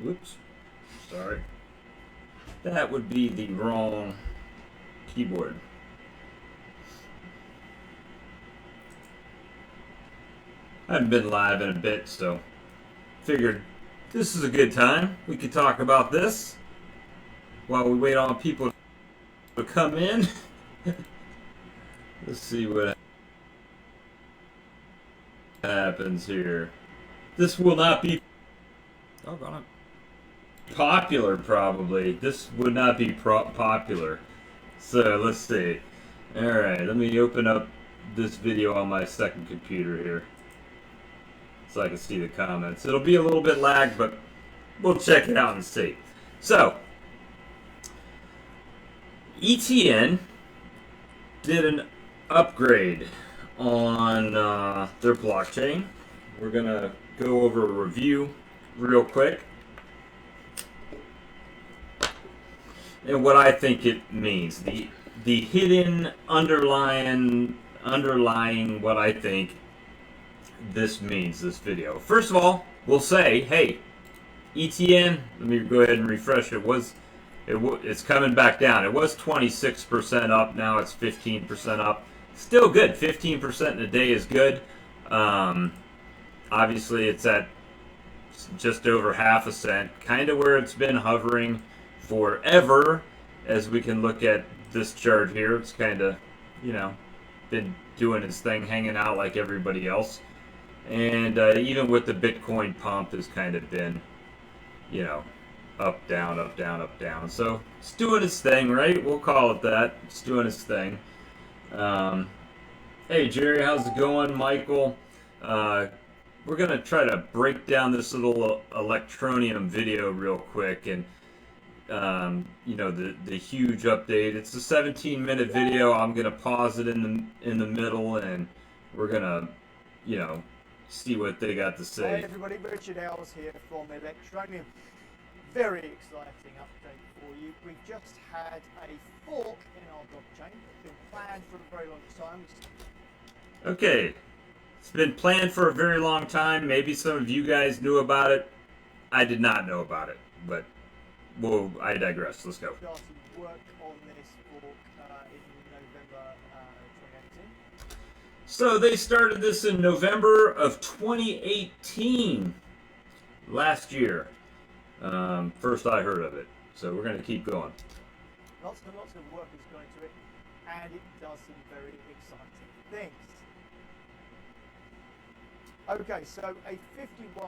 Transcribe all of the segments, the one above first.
Whoops. Sorry. That would be the wrong keyboard. I haven't been live in a bit, so figured this is a good time. We could talk about this while we wait on people to come in. Let's see what happens here. This will not be popular, probably. This would not be popular. So let's see. Alright, let me open up this video on my second computer here so I can see the comments. It'll be a little bit lagged, but we'll check it out and see. So, ETN did an upgrade on their blockchain. We're going to go over a review real quick and what I think it means. The hidden underlying what I think this means, this video. First of all, we'll say, hey, ETN, let me go ahead and refresh it. It's coming back down. It was 26% up, now it's 15% up. Still good. 15% in a day is good. Obviously, it's at just over half a cent, kind of where it's been hovering forever. As we can look at this chart here, it's kind of, been doing its thing, hanging out like everybody else. And even with the Bitcoin pump, has kind of been, up, down, up, down, up, down. So it's doing its thing, right? We'll call it that. It's doing its thing. Hey, Jerry, how's it going? Michael? We're going to try to break down this little Electroneum video real quick. And, the huge update. It's a 17-minute video. I'm going to pause it in the middle, and we're going to, see what they got to say. Hey everybody, Richard Ells here from Electroneum. Very exciting update for you. We've just had a fork in our blockchain. It's been planned for a very long time. Okay, it's been planned for a very long time. Maybe some of you guys knew about it. I did not know about it, but I digress. Let's go. Started work on this fork in November 2018. So they started this in November of 2018, last year. First I heard of it. So we're going to keep going. Lots and lots of work is going to it, and it does some very exciting things. Okay, so a 51%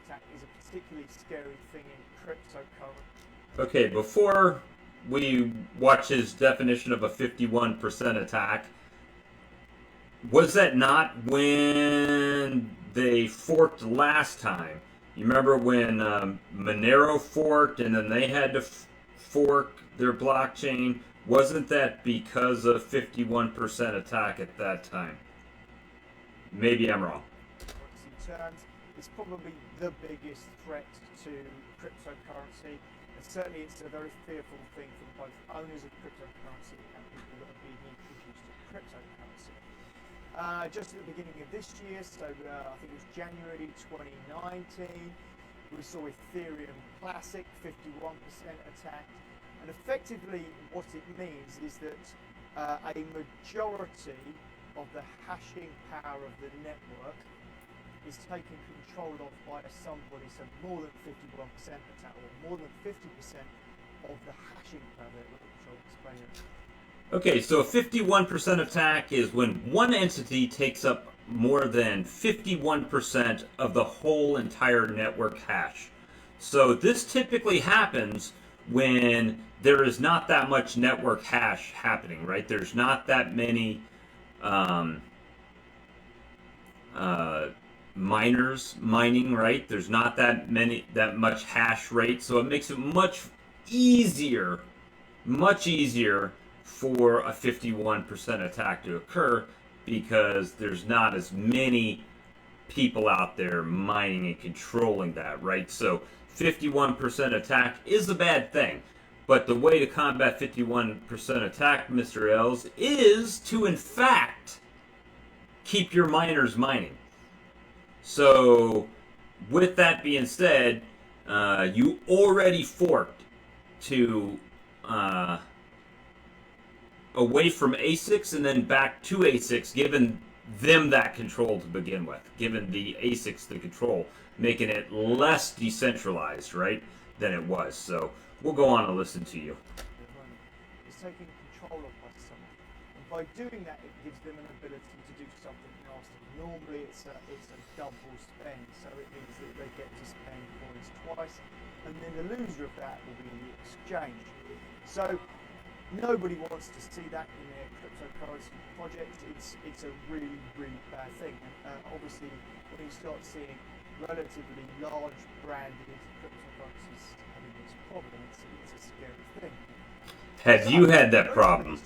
attack is a particularly scary thing in cryptocurrency. Okay, before we watch his definition of a 51% attack, was that not when they forked last time? You remember when Monero forked and then they had to fork their blockchain? Wasn't that because of 51% attack at that time? Maybe I'm wrong. Terms, it's probably the biggest threat to cryptocurrency, and certainly it's a very fearful thing for both owners of cryptocurrency and people that are being introduced to cryptocurrency. Just at the beginning of this year, so I think it was January 2019, we saw Ethereum Classic 51% attacked, and effectively what it means is that a majority of the hashing power of the network is taken control of by somebody, so more than 51% attack, or more than 50% of the hashing power, which I'll explain it. Okay, so a 51% attack is when one entity takes up more than 51% of the whole entire network hash. So this typically happens when there is not that much network hash happening, right? There's not that many miners mining, right? There's not that much hash rate, so it makes it much easier for a 51% attack to occur, because there's not as many people out there mining and controlling that, right? So 51% attack is a bad thing, but the way to combat 51% attack, Mr. Ells, is to in fact keep your miners mining. So with that being said, you already forked to away from ASICs and then back to ASICs, given them that control to begin with, given the ASICs the control, making it less decentralized, right, than it was. So we'll go on and listen to you. It's taking control of by someone. And by doing that, it gives them an ability to do something nasty. Normally, it's a double spend, so it means that they get to spend coins twice, and then the loser of that will be the exchange. So nobody wants to see that in their cryptocurrency project. It's a really, really bad thing. And obviously, when you start seeing relatively large branded cryptocurrencies having this problem, it's a scary thing. Have you had that problem?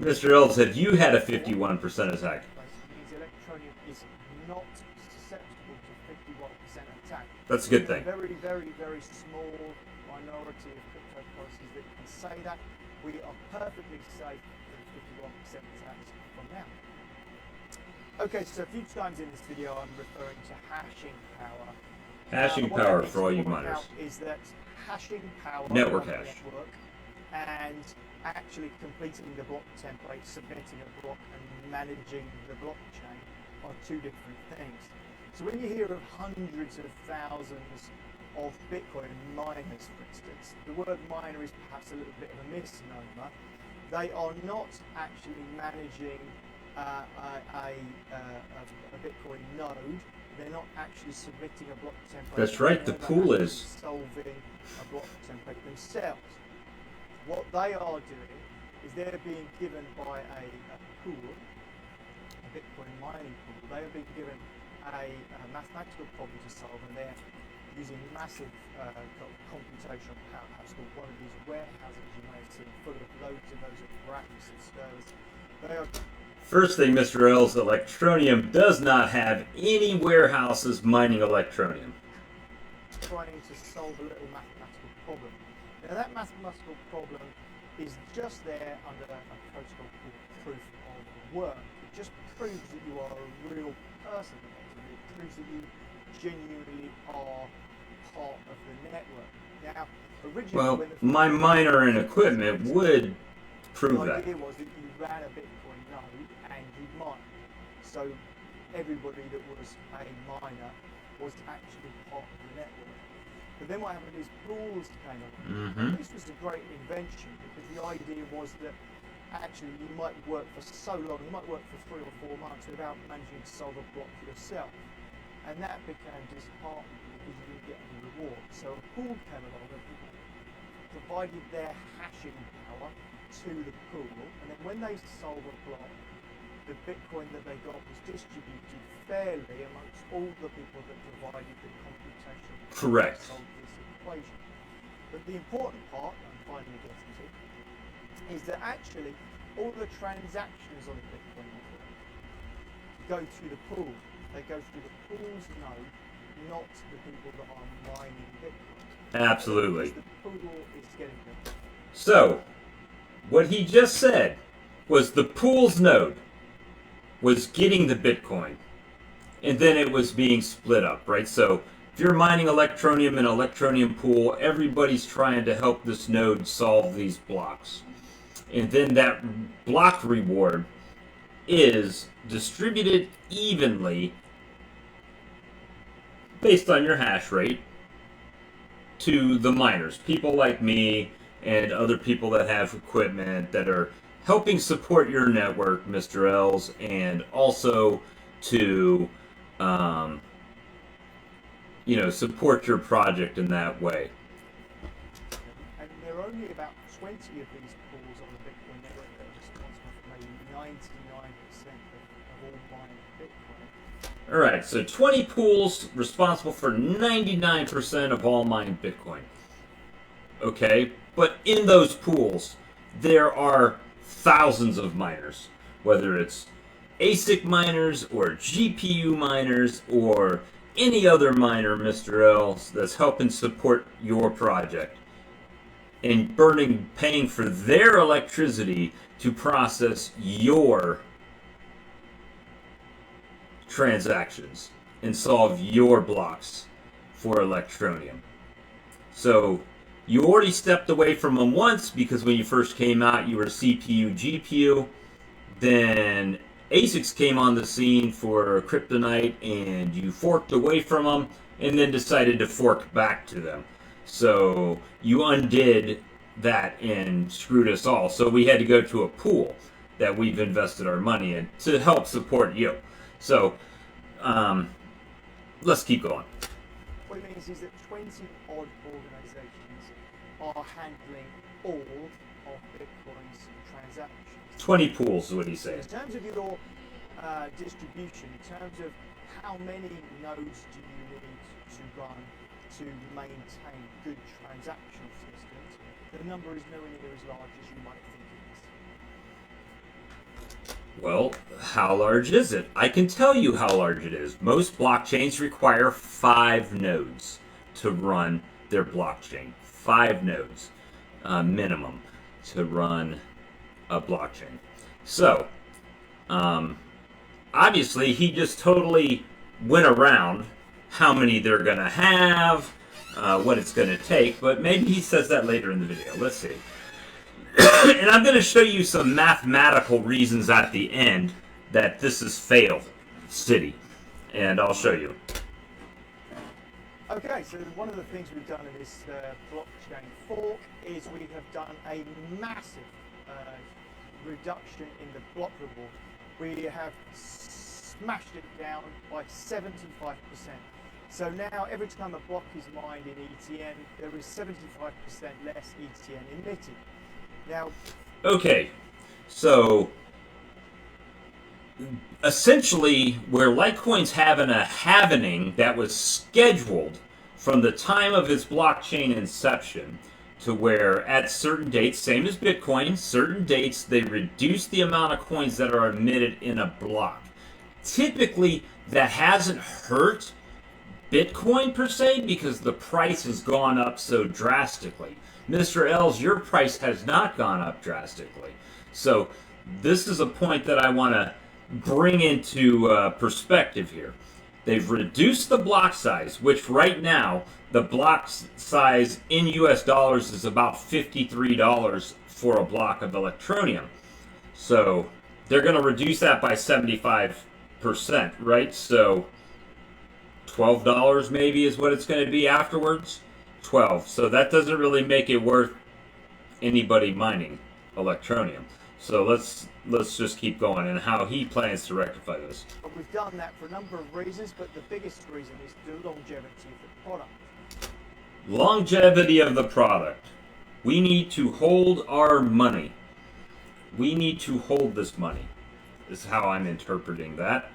Mr. Ells, have you had a 51% attack? Means Electroneum is not susceptible to 51% attack. That's a good thing. A very, very, very small minority of cryptocurrencies that can say that. We are perfectly safe from 51% attacks from now. Okay, so a few times in this video I'm referring to hashing power. Hashing power for all you miners. Is that hashing power network on hash. the network and actually completing the block template, submitting a block and managing the blockchain are two different things. So when you hear of hundreds of thousands of Bitcoin miners, for instance, the word miner is perhaps a little bit of a misnomer. They are not actually managing a Bitcoin node. They're not actually submitting a block template. That's right, the pool is solving a block template themselves. What they are doing is they're being given by a pool, a Bitcoin mining pool. They are being given a mathematical problem to solve, and they're using massive computational power. Perhaps called one of these warehouses you may have seen, full of loads and loads of racks and servers. They are. First thing, Mr. Ells, Electroneum does not have any warehouses mining Electroneum. Trying to solve a little mathematical problem. Now that mathematical problem is just there under a protocol called proof of work. It just proves that you are a real person. It proves that you genuinely are part of the network. Now, originally, my miner and equipment would prove that. The idea was that you ran a Bitcoin node and you mined. So everybody that was a miner was actually part of the network. But then what happened is pools came along. This was a great invention because the idea was that actually you might work for so long, you might work for 3 or 4 months without managing to solve a block for yourself. And that became disheartening because you didn't get any reward. So a pool came along and people provided their hashing power to the pool, and then when they solve a block, the Bitcoin that they got was distributed fairly amongst all the people that provided the computation correct to solve this equation. But the important part I'm finally getting to is that actually all the transactions on the Bitcoin network go through the pool. They go through the pool's node, not the people that are mining Bitcoin. Absolutely. The pool is getting them. So, what he just said was the pool's node was getting the Bitcoin, and then it was being split up, right? So, if you're mining Electroneum in an Electroneum pool, everybody's trying to help this node solve these blocks. And then that block reward is distributed evenly based on your hash rate to the miners, people like me and other people that have equipment that are helping support your network, Mr. Ells, and also to support your project in that way. And there are only about 20 of these pools on the Bitcoin network that are responsible for maybe 99% of all mined Bitcoin. Alright, so 20 pools responsible for 99% of all mined Bitcoin. Okay, but in those pools, there are thousands of miners, whether it's ASIC miners or GPU miners or any other miner, Mr. Ells, that's helping support your project and paying for their electricity to process your transactions and solve your blocks for Electroneum. So you already stepped away from them once because when you first came out, you were CPU, GPU. Then ASICs came on the scene for Kryptonite, and you forked away from them, and then decided to fork back to them. So you undid that and screwed us all. So we had to go to a pool that we've invested our money in to help support you. So let's keep going. What it means is that 20 odd organizations are handling all of Bitcoin's transactions. 20 pools is what he said. In terms of your distribution, in terms of how many nodes do you need to run to maintain good transactional systems, the number is nowhere near as large as you might think it is. Well, how large is it? I can tell you how large it is. Most blockchains require 5 nodes to run their blockchain. 5 nodes minimum to run a blockchain. So, obviously, he just totally went around how many they're going to have, what it's going to take, but maybe he says that later in the video. Let's see. And I'm going to show you some mathematical reasons at the end that this is fail city, and I'll show you. Okay, so one of the things we've done in this blockchain fork is we have done a massive reduction in the block reward. We have smashed it down by 75%. So now every time a block is mined in ETN, there is 75% less ETN emitted. Now, okay, so essentially where Litecoin's having a halvening that was scheduled from the time of its blockchain inception to where at certain dates, same as Bitcoin, certain dates they reduce the amount of coins that are emitted in a block. Typically that hasn't hurt Bitcoin per se because the price has gone up so drastically. Mr. Els, your price has not gone up drastically. So this is a point that I want to bring into perspective here. They've reduced the block size, which right now the block size in US dollars is about $53 for a block of Electroneum. So they're going to reduce that by 75%, right? So $12 maybe is what it's going to be afterwards. 12. So that doesn't really make it worth anybody mining Electroneum. So let's just keep going and how he plans to rectify this. But we've done that for a number of reasons, but the biggest reason is the longevity of the product. Longevity of the product. We need to hold our money. We need to hold this money. Is how I'm interpreting that,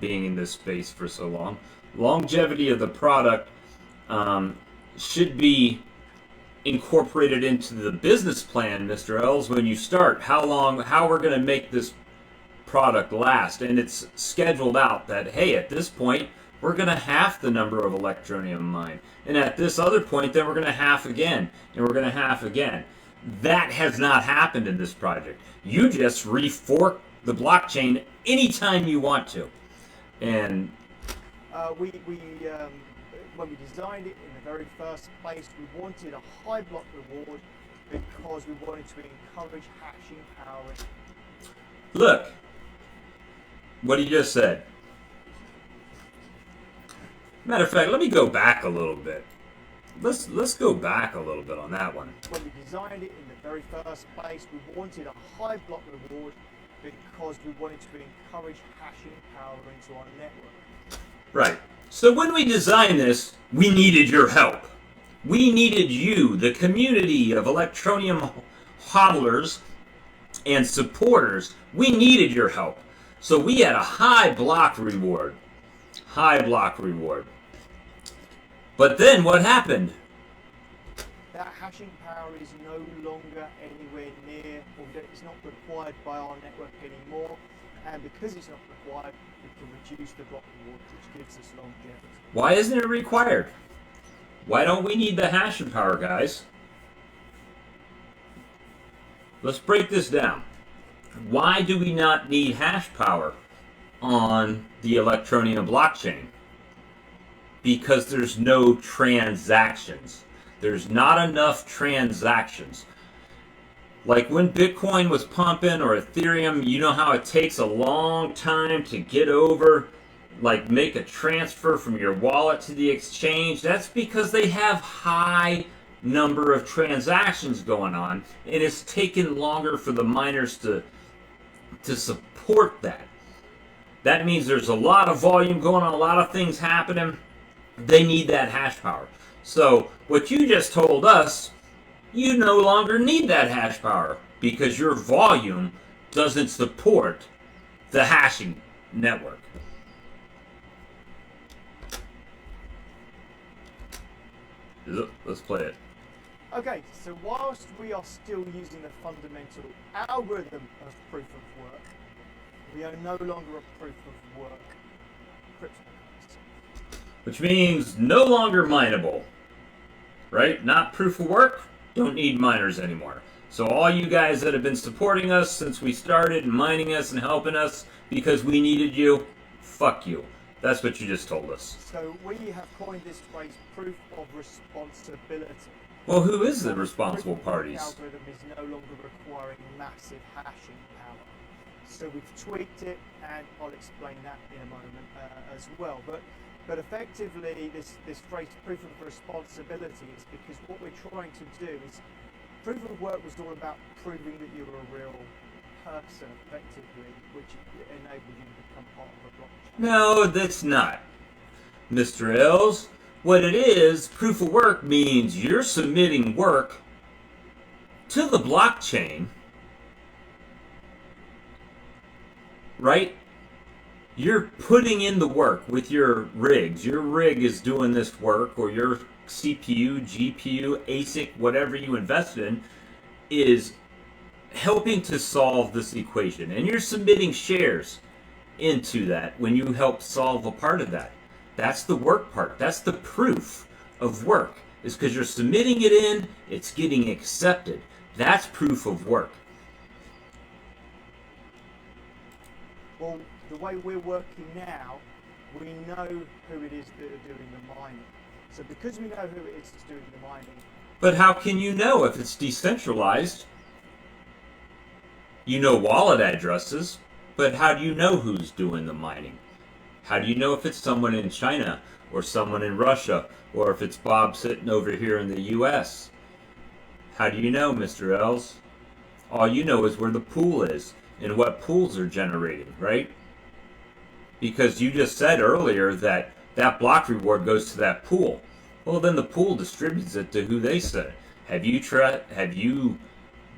being in this space for so long. Longevity of the product should be incorporated into the business plan, Mr. Els, when you start. How we're going to make this product last. And it's scheduled out that, hey, at this point, we're going to half the number of Electroneum mined. And at this other point, then we're going to half again. And we're going to half again. That has not happened in this project. You just refork the blockchain anytime you want to. And when we designed it in the very first place, we wanted a high block reward because we wanted to encourage hashing power. Look, what he just said. Matter of fact, let me go back a little bit. Let's go back a little bit on that one. When we designed it in the very first place, we wanted a high block reward because we wanted to encourage hashing power into our network. Right. So when we designed this, we needed your help. We needed you, the community of Electroneum hodlers and supporters. We needed your help. So we had a high block reward. High block reward. But then what happened? That hashing power is no longer anywhere near, or it's not required by our network anymore. And because it's not required, we can reduce the block reward, which gives us longevity. Why isn't it required? Why don't we need the hashing power, guys? Let's break this down. Why do we not need hash power on the Electroneum blockchain? because there's no transactions. There's not enough transactions. Like when Bitcoin was pumping or Ethereum, you know how it takes a long time to get over, like make a transfer from your wallet to the exchange? That's because they have high number of transactions going on, and it's taken longer for the miners to support that. That means there's a lot of volume going on, a lot of things happening. They need that hash power. So what you just told us, you no longer need that hash power because your volume doesn't support the hashing network. Let's play it. Okay, so whilst we are still using the fundamental algorithm of proof of work, we are no longer a proof of work cryptocurrency. Which means no longer mineable, right? Not proof of work, don't need miners anymore. So all you guys that have been supporting us since we started, mining us and helping us because we needed you, fuck you. That's what you just told us. So we have coined this phrase, proof of responsibility. Well, who is the responsible parties? The algorithm is no longer requiring massive hashing power. So we've tweaked it, and I'll explain that in a moment as well. But effectively, this phrase, proof of responsibility, is because what we're trying to do is, proof of work was all about proving that you're a real person, effectively, which enabled you to become part of a blockchain. No, that's not, Mr. Els. What it is, proof of work means you're submitting work to the blockchain, right? You're putting in the work with your rigs. Your rig is doing this work, or your CPU, GPU, ASIC, whatever you invested in, is helping to solve this equation. And you're submitting shares into that when you help solve a part of that. That's the work part. That's the proof of work. Is because you're submitting it in, it's getting accepted. That's proof of work. Well, the way we're working now, we know who it is that are doing the mining. So because we know who it is that's doing the mining... But how can you know if it's decentralized? You know wallet addresses, but how do you know who's doing the mining? How do you know if it's someone in China or someone in Russia or if it's Bob sitting over here in the US? How do you know, Mr. Els? All you know is where the pool is and what pools are generating, right? Because you just said earlier that that block reward goes to that pool. Well, then the pool distributes it to who they said. Have you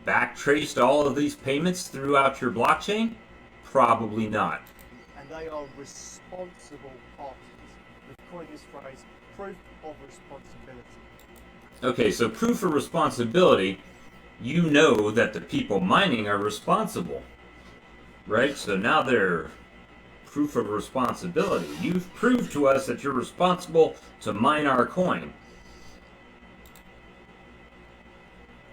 backtraced all of these payments throughout your blockchain? Probably not. And they are responsible parties. We've coined this phrase, proof of responsibility. Okay, so proof of responsibility, you know that the people mining are responsible, right? So now they're proof of responsibility. You've proved to us that you're responsible to mine our coin.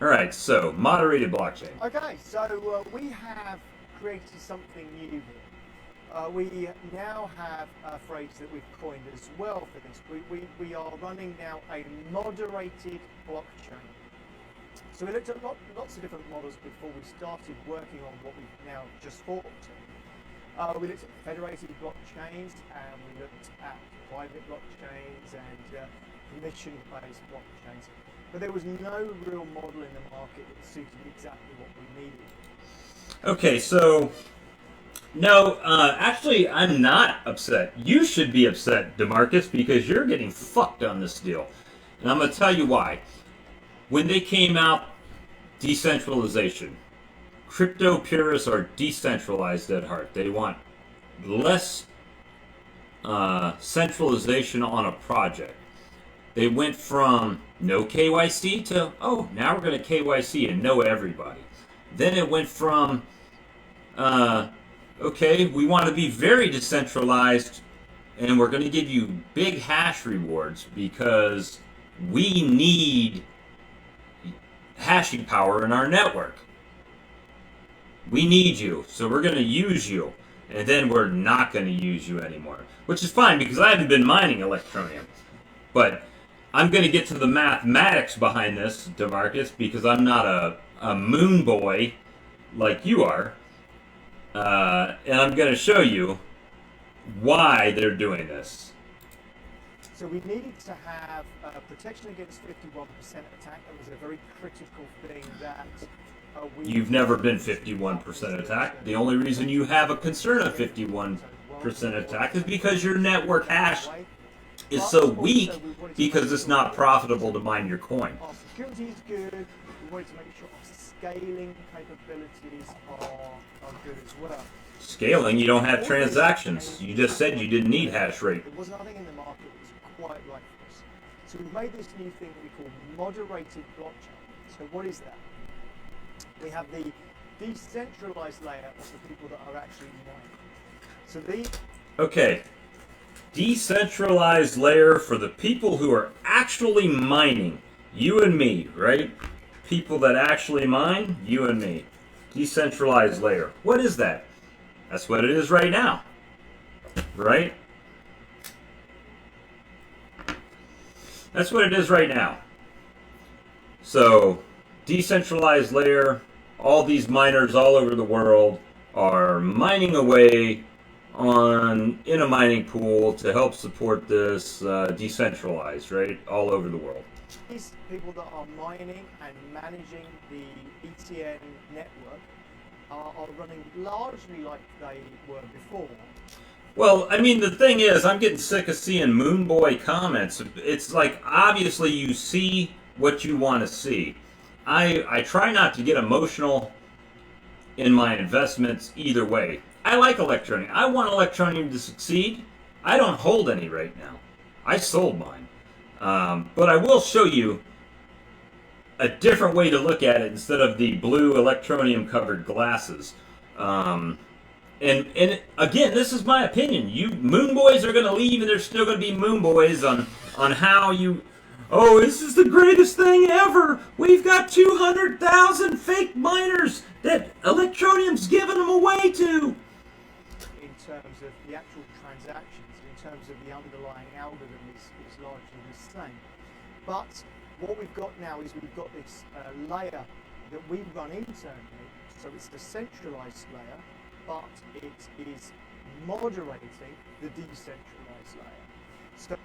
All right, so moderated blockchain. Okay, so we have created something new here. We now have a phrase that we've coined as well for this. We are running now a moderated blockchain. So we looked at lots of different models before we started working on what we've now just thought to. We looked at federated blockchains, and we looked at private blockchains and permission-based blockchains. But there was no real model in the market that suited exactly what we needed. Okay, so no, actually, I'm not upset. You should be upset, DeMarcus, because you're getting fucked on this deal. And I'm going to tell you why. When they came out, decentralization. Crypto purists are decentralized at heart. They want less centralization on a project. They went from no KYC to, oh, now we're going to KYC and know everybody. Then it went from, okay, we want to be very decentralized and we're going to give you big hash rewards because we need hashing power in our network. We need you, so we're going to use you. and then we're not going to use you anymore. Which is fine because I haven't been mining Electroneum. But I'm going to get to the mathematics behind this, DeMarcus, because I'm not a moon boy like you are. And I'm going to show you why they're doing this. So we needed to have protection against 51% attack. That was a very critical thing that You've never been 51% attack. The only reason you have a concern of 51% attack is because your network hash is so weak because it's not profitable to mine your coin. Our security is good. We wanted to make sure our scaling capabilities are good as well. Scaling, you don't have transactions. You just said you didn't need hash rate. There was nothing in the market that was quite right for us. So we made this new thing that we call moderated blockchain. So what is that? We have the decentralized layer of the people that are actually mining. So Okay. Decentralized layer for the people who are actually mining. You and me, right? People that actually mine, you and me. Decentralized layer. What is that? That's what it is right now. Right? That's what it is right now. So, decentralized layer, all these miners all over the world are mining away in a mining pool to help support this decentralized, right? All over the world. These people that are mining and managing the ETN network are running largely like they were before. Well, I mean, the thing is, I'm getting sick of seeing Moonboy comments. It's like, obviously, you see what you want to see. I try not to get emotional in my investments either way. I like Electroneum. I want Electroneum to succeed. I don't hold any right now. I sold mine. But I will show you a different way to look at it instead of the blue Electroneum covered glasses. And again, this is my opinion. You moon boys are going to leave, and there's still going to be moon boys on how you. Oh, this is the greatest thing ever. We've got 200,000 fake miners that Electroneum's giving them away to. In terms of the actual transactions, in terms of the underlying algorithm is largely the same. But what we've got now is we've got this layer that we run internally. So it's the centralized layer, but it is moderating the decentralized layer. So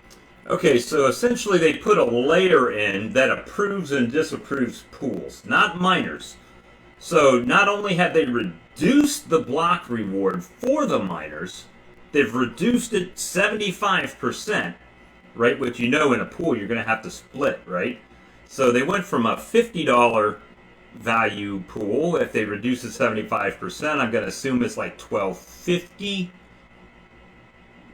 Okay, so essentially they put a layer in that approves and disapproves pools, not miners. So not only have they reduced the block reward for the miners, they've reduced it 75%, right? Which you know in a pool you're going to have to split, right? So they went from a $50 value pool. If they reduce it 75%, I'm going to assume it's like $12.50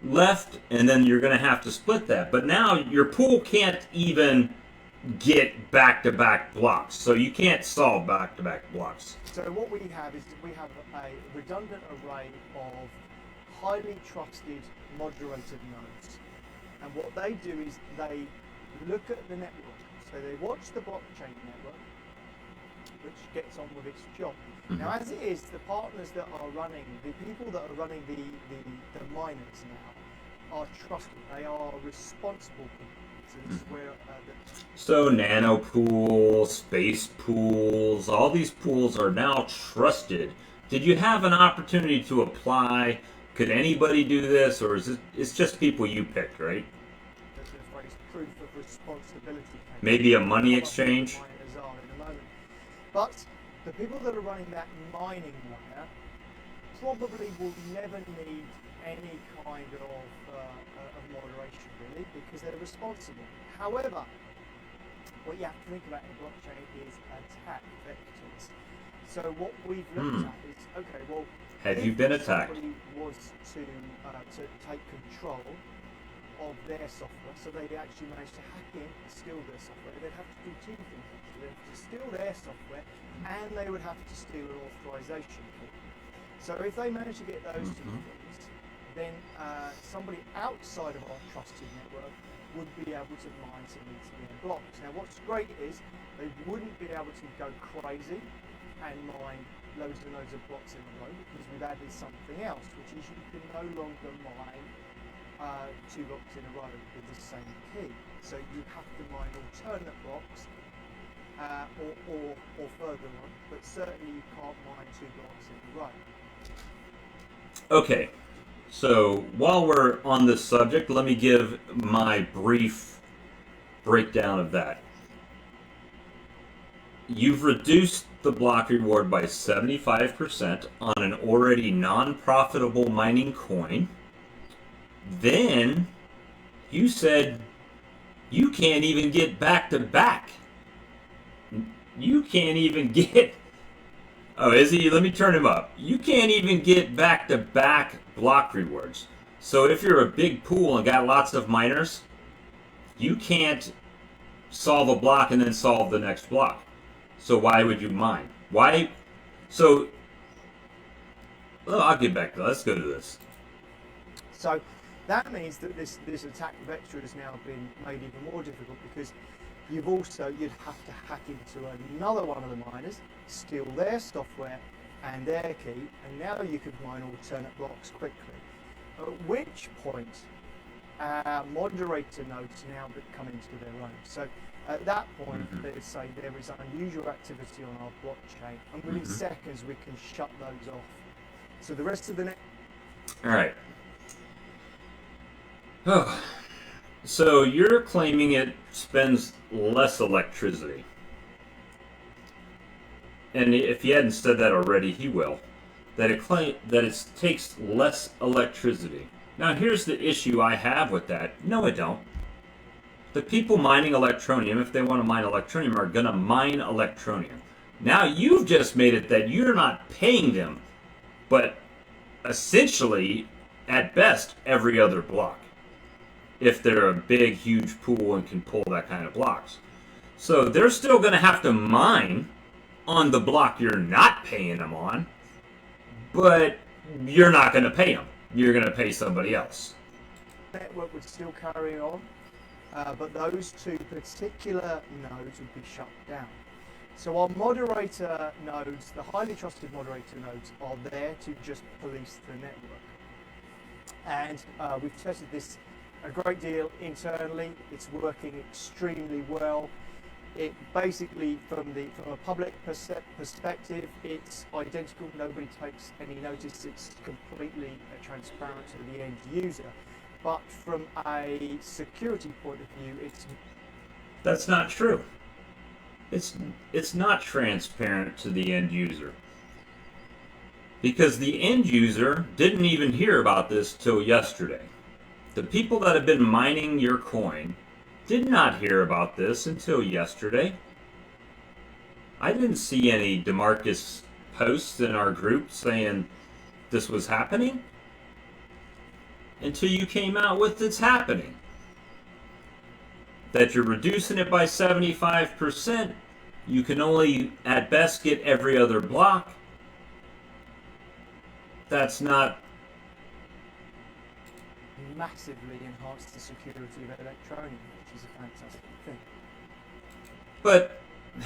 left, and then you're going to have to split that. But now your pool can't even get back-to-back blocks, so you can't solve back-to-back blocks. So what we have is we have a redundant array of highly trusted moderated nodes, and what they do is they look at the network. So they watch the blockchain network, which gets on with its job. Now, as it is, the partners that are running, the people that are running the miners now are trusted. They are responsible people. So this is where So nano pools, space pools, all these pools are now trusted. Did you have an opportunity to apply? Could anybody do this, or is it's just people you picked, right? the phrase proof of responsibility. Maybe a money exchange? Miners are in the moment. But the people that are running that mining layer probably will never need any kind of moderation, really, because they're responsible. However, what you have to think about in blockchain is attack vectors. So what we've looked at is, okay, well, have you been attacked? If somebody was to take control of their software, so they actually managed to hack in and steal their software, they'd have to do two things. They'd have to steal their software, and they would have to steal an authorization key. So if they manage to get those two things, then somebody outside of our trusted network would be able to mine some ETN blocks. Now what's great is they wouldn't be able to go crazy and mine loads and loads of blocks in a row because we've added something else, which is you can no longer mine 2 blocks in a row with the same key. So you have to mine alternate blocks or further on, but certainly you can't mine 2 blocks in a row. Okay, so while we're on this subject, let me give my brief breakdown of that. You've reduced the block reward by 75% on an already non-profitable mining coin. Then you said you can't even get back-to-back. You can't even get... Oh, is he? Let me turn him up. You can't even get back-to-back block rewards. So if you're a big pool and got lots of miners, you can't solve a block and then solve the next block. So why would you mine? Why? So, well, I'll get back to that. Let's go to this. So that means that this attack vector has now been made even more difficult because you'd have to hack into another one of the miners, steal their software and their key, and now you could mine alternate blocks quickly. At which point, moderator nodes now come into their own. So at that point, they say there is unusual activity on our blockchain, and within seconds we can shut those off. So the rest of the All right. Oh. So you're claiming it spends less electricity. And if he hadn't said that already, he will. That it takes less electricity. Now here's the issue I have with that. No, I don't. The people mining Electroneum, if they want to mine Electroneum, are going to mine Electroneum. Now you've just made it that you're not paying them, but essentially, at best, every other block. If they're a big, huge pool and can pull that kind of blocks. So they're still going to have to mine on the block you're not paying them on, but you're not going to pay them. You're going to pay somebody else. network would still carry on, but those 2 particular nodes would be shut down. So our moderator nodes, the highly trusted moderator nodes, are there to just police the network. And we've tested this a great deal internally. It's working extremely well. It basically, from a public perspective, it's identical. Nobody takes any notice. It's completely transparent to the end user. But from a security point of view, That's not true. It's not transparent to the end user. Because the end user didn't even hear about this till yesterday. The people that have been mining your coin did not hear about this until yesterday. I didn't see any DeMarcus posts in our group saying this was happening until you came out with it's happening. That you're reducing it by 75%. You can only, at best, get every other block. That's not... massively enhanced the security of Electroneum, which is a fantastic thing. But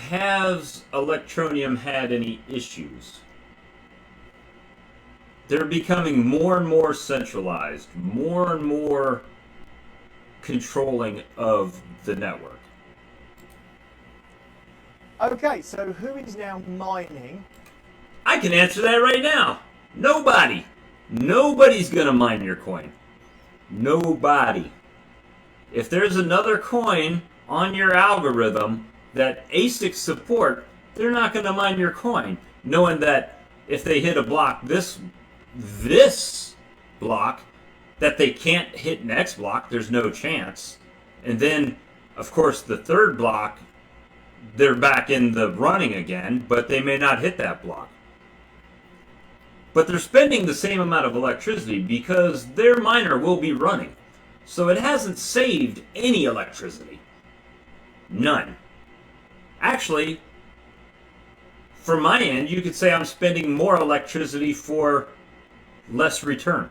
has Electroneum had any issues? They're becoming more and more centralized, more and more controlling of the network. Okay, so who is now mining? I can answer that right now. Nobody. Nobody's going to mine your coin. Nobody. If there's another coin on your algorithm that ASICs support, they're not going to mine your coin, knowing that if they hit a block, this block, that they can't hit next block, there's no chance. And then, of course, the third block, they're back in the running again, but they may not hit that block. But they're spending the same amount of electricity because their miner will be running. So it hasn't saved any electricity. None. Actually, from my end, you could say I'm spending more electricity for less return,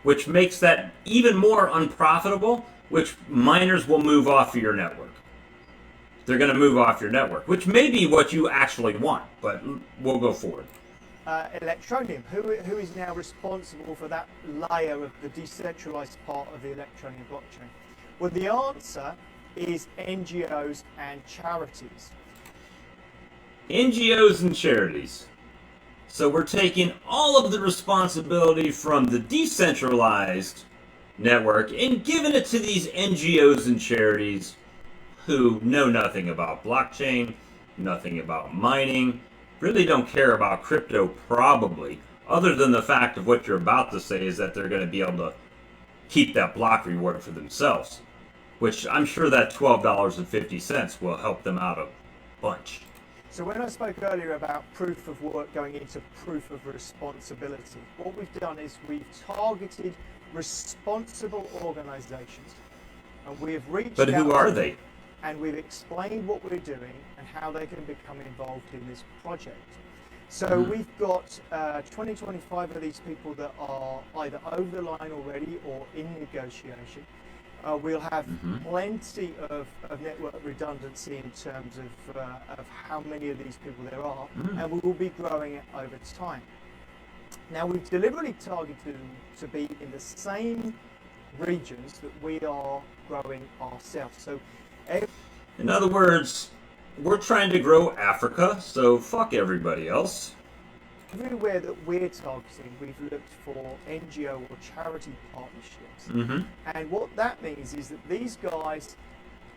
which makes that even more unprofitable, which miners will move off of your network. They're going to move off your network, which may be what you actually want, but we'll go forward. Electroneum. Who is now responsible for that layer of the decentralized part of the Electroneum blockchain? Well, the answer is NGOs and charities. NGOs and charities. So we're taking all of the responsibility from the decentralized network and giving it to these NGOs and charities who know nothing about blockchain, nothing about mining, really don't care about crypto probably, other than the fact of what you're about to say is that they're going to be able to keep that block reward for themselves, which I'm sure that $12.50 will help them out a bunch. So when I spoke earlier about proof of work going into proof of responsibility, what we've done is we've targeted responsible organizations and we have reached But who are they? And we've explained what we're doing and how they can become involved in this project. So we've got 25 of these people that are either over the line already or in negotiation. We'll have plenty of network redundancy in terms of how many of these people there are, and we will be growing it over time. Now, we've deliberately targeted them to be in the same regions that we are growing ourselves. So, in other words, we're trying to grow Africa, so fuck everybody else. Everywhere that we're targeting, we've looked for NGO or charity partnerships. And what that means is that these guys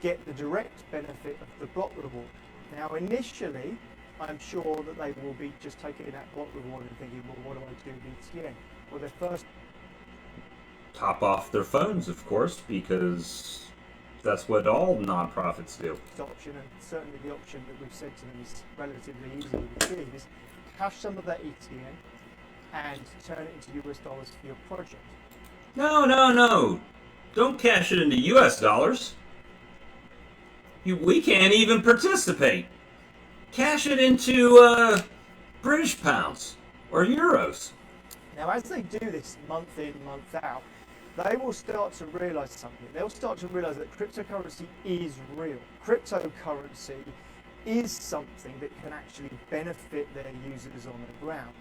get the direct benefit of the block reward. Now, initially, I'm sure that they will be just taking that block reward and thinking, well, what do I do with ETN? Well, their first... Top off their phones, of course, because that's what all nonprofits do. Option, and certainly the option that we've said to them is relatively easily achieved, is cash some of that ETN and turn it into US dollars for your project. No. Don't cash it into US dollars. We can't even participate. Cash it into British pounds or euros. Now, as they do this month in, month out, they will start to realize something. They'll start to realize that cryptocurrency is real. Cryptocurrency is something that can actually benefit their users on the ground.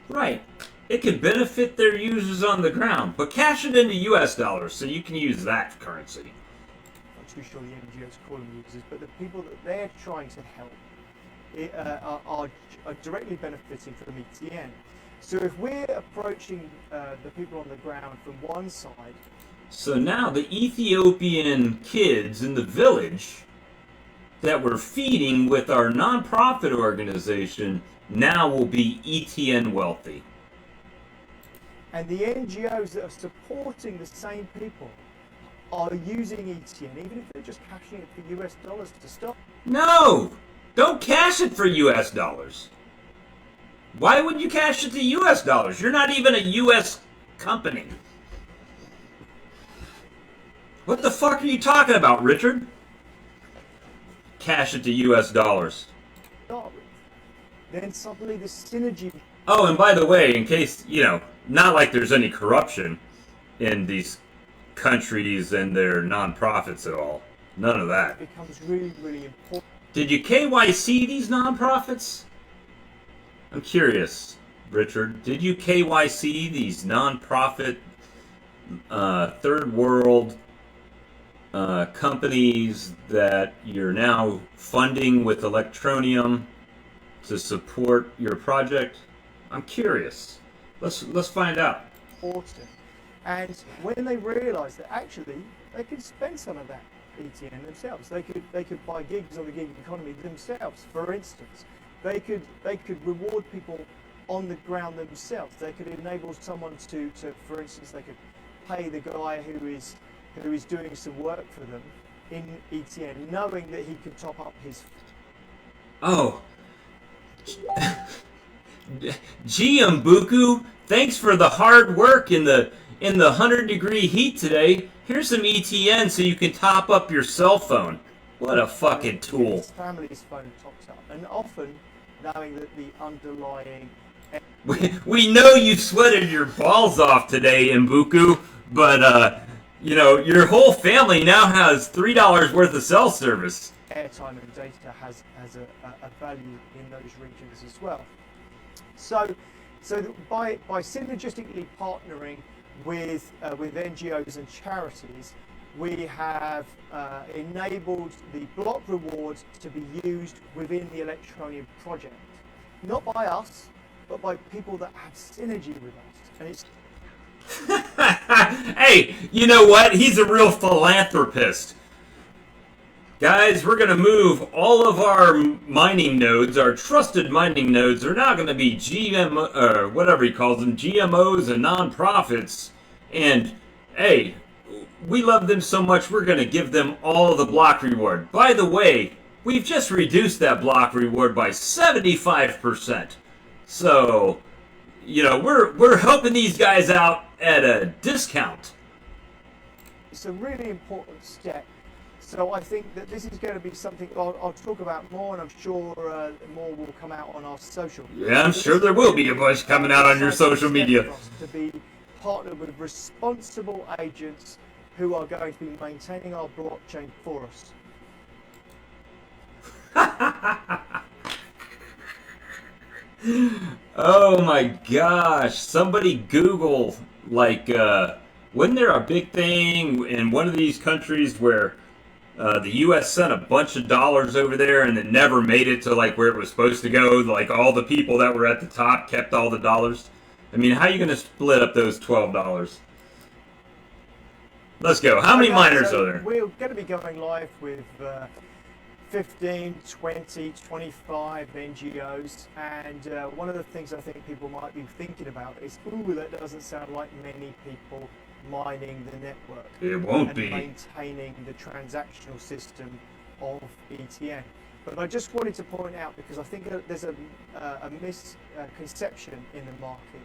Right. It can benefit their users on the ground, but cash it into US dollars so you can use that currency. I'm not too sure the NGOs call them users, but the people that they're trying to help are directly benefiting from ETN. So if we're approaching the people on the ground from one side... So now the Ethiopian kids in the village that we're feeding with our nonprofit organization now will be ETN wealthy. And the NGOs that are supporting the same people are using ETN, even if they're just cashing it for US dollars to start. No! Don't cash it for US dollars. Why would you cash it to US dollars? You're not even a US company. What the fuck are you talking about, Richard? Cash it to US dollars. Then suddenly the synergy... Oh, and by the way, in case, not like there's any corruption in these countries and their nonprofits at all. None of that. It becomes really, really important. Did you KYC these nonprofits? I'm curious, Richard. Did you KYC these nonprofit, third world companies that you're now funding with Electroneum to support your project? I'm curious. Let's find out. Important. And when they realise that actually they could spend some of that ETN themselves, they could buy gigs on the gig economy themselves. For instance, they could reward people on the ground themselves. They could enable someone to for instance, they could pay the guy who is doing some work for them in ETN, knowing that he could top up his... Oh. Gee, Mbuku, thanks for the hard work in the 100-degree heat today. Here's some ETN so you can top up your cell phone. What a fucking tool. His family's phone topped up, and often knowing that the underlying... We know you sweated your balls off today, Mbuku, but your whole family now has $3 worth of cell service. Airtime and data has a value in those regions as well. So, by synergistically partnering with NGOs and charities, we have enabled the block rewards to be used within the Electroneum project, not by us, but by people that have synergy with us. And it's hey, you know what? He's a real philanthropist. Guys, we're going to move all of our mining nodes, our trusted mining nodes, are now going to be whatever he calls them, GMOs and nonprofits. And, hey, we love them so much, we're going to give them all the block reward. By the way, we've just reduced that block reward by 75%. So, you know, we're helping these guys out at a discount. It's a really important step. So I think that this is going to be something I'll talk about more, and I'm sure more will come out on our social. Yeah, I'm sure there will be a bunch coming out on your social media. To be partnered with responsible agents who are going to be maintaining our blockchain for us. Oh my gosh, somebody Google, like, wasn't there a big thing in one of these countries where the U.S. sent a bunch of dollars over there and it never made it to like where it was supposed to go? Like all the people that were at the top kept all the dollars. I mean, how are you going to split up those $12? Let's go. How many miners are there? We're going to be going live with 15, 20, 25 NGOs, and one of the things I think people might be thinking about is, ooh, that doesn't sound like many people mining the network. It won't be. Maintaining the transactional system of ETN. But I just wanted to point out, because I think there's a misconception in the market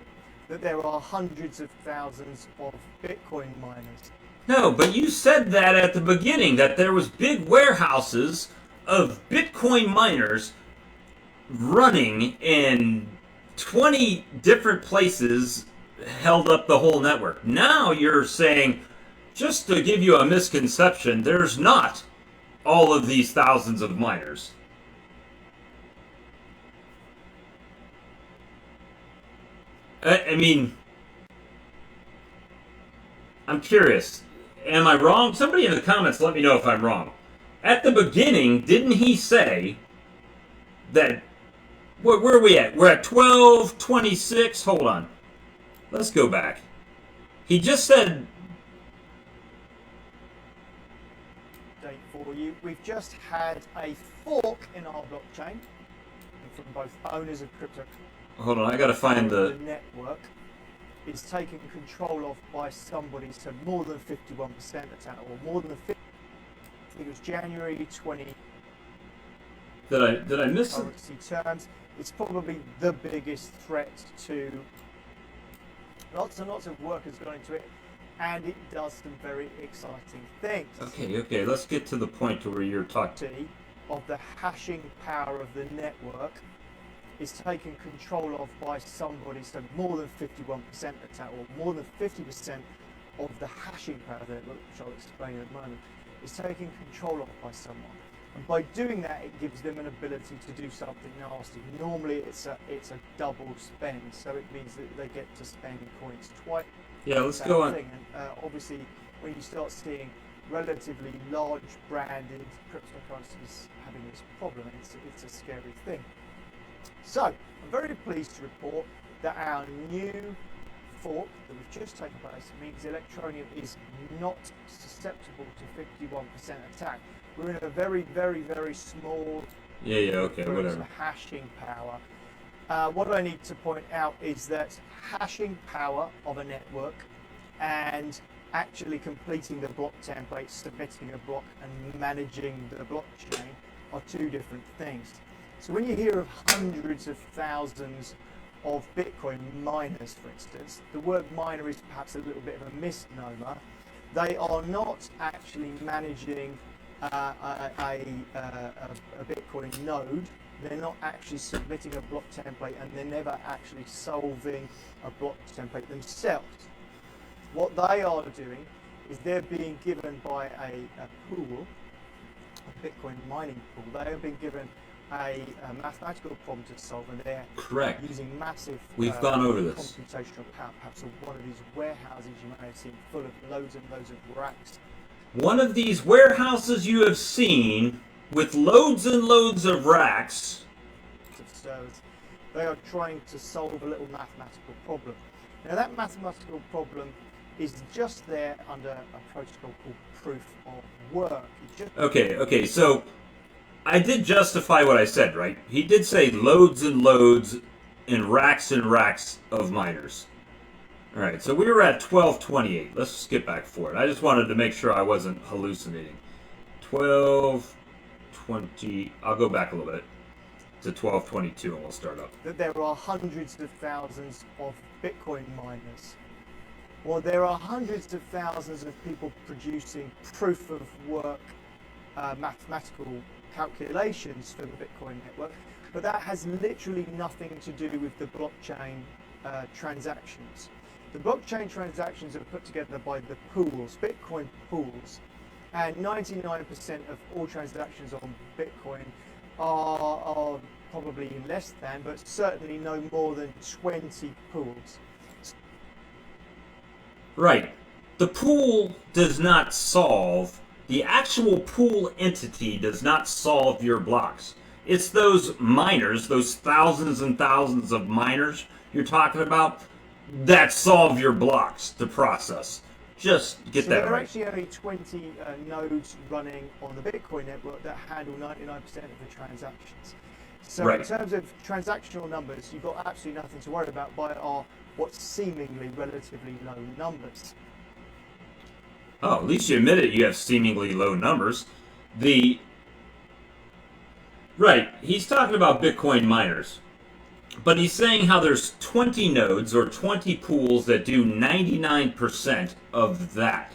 that there are hundreds of thousands of Bitcoin miners. No, but you said that at the beginning, that there was big warehouses of Bitcoin miners running in 20 different places, held up the whole network. Now you're saying, just to give you a misconception, there's not all of these thousands of miners. I mean, I'm curious. Am I wrong? Somebody in the comments let me know if I'm wrong. At the beginning, didn't he say that... Where are we at? We're at 12:26. Hold on. Let's go back. He just said... For you, we've just had a fork in our blockchain from both owners of crypto. Hold on, I gotta find the network is taken control of by somebody, so more than 51% attack, or more than 50. I think it was January 20. Did I miss it? Currency terms, it's probably the biggest threat to. Lots and lots of work has gone into it, and it does some very exciting things. Okay, let's get to the point where you're talking. Of the hashing power of the network is taken control of by somebody, so more than 51% attack, or more than 50% of the hashing power of the network, which I'll explain in a moment, is taken control of by someone. And by doing that, it gives them an ability to do something nasty. Normally, it's a double spend, so it means that they get to spend coins twice. Yeah, let's go on. And obviously, when you start seeing relatively large branded cryptocurrencies having this problem, it's a scary thing. So, I'm very pleased to report that our new fork that we've just taken place means Electroneum is not susceptible to 51% attack. We're in a very, very, very small whatever. hashing power. What I need to point out is that hashing power of a network and actually completing the block template, submitting a block and managing the blockchain are two different things. So when you hear of hundreds of thousands of Bitcoin miners, for instance, the word miner is perhaps a little bit of a misnomer. They are not actually managing a Bitcoin node. They're not actually submitting a block template, and they're never actually solving a block template themselves. What they are doing is they're being given by a pool, a Bitcoin mining pool. They have been given a mathematical problem to solve, and they're Correct. using massive We've gone over this. computational power. Perhaps one of these warehouses you may have seen full of loads and loads of racks. One of these warehouses you have seen with loads and loads of racks. Of servers. They are trying to solve a little mathematical problem. Now that mathematical problem is just there under a protocol called proof of work. Okay, so I did justify what I said, right? He did say loads and loads and racks of miners. Alright, so we were at 1228. Let's skip back forward. I just wanted to make sure I wasn't hallucinating. 1220. I'll go back a little bit to 1222 and we'll start up. That there are hundreds of thousands of Bitcoin miners. Well, there are hundreds of thousands of people producing proof of work mathematical calculations for the Bitcoin network, but that has literally nothing to do with the blockchain transactions. The blockchain transactions are put together by the pools, Bitcoin pools, and 99% of all transactions on Bitcoin are probably less than, but certainly no more than 20 pools. Right. The pool does not solve, the actual pool entity does not solve your blocks. It's those miners, those thousands and thousands of miners you're talking about, that solve your blocks to process. Just get that right. There are actually only 20 nodes running on the Bitcoin network that handle 99% of the transactions. So in terms of transactional numbers, you've got absolutely nothing to worry about by our what's seemingly relatively low numbers. Oh, at least you admit it, you have seemingly low numbers. Right, he's talking about Bitcoin miners. But he's saying how there's 20 nodes or 20 pools that do 99% of that.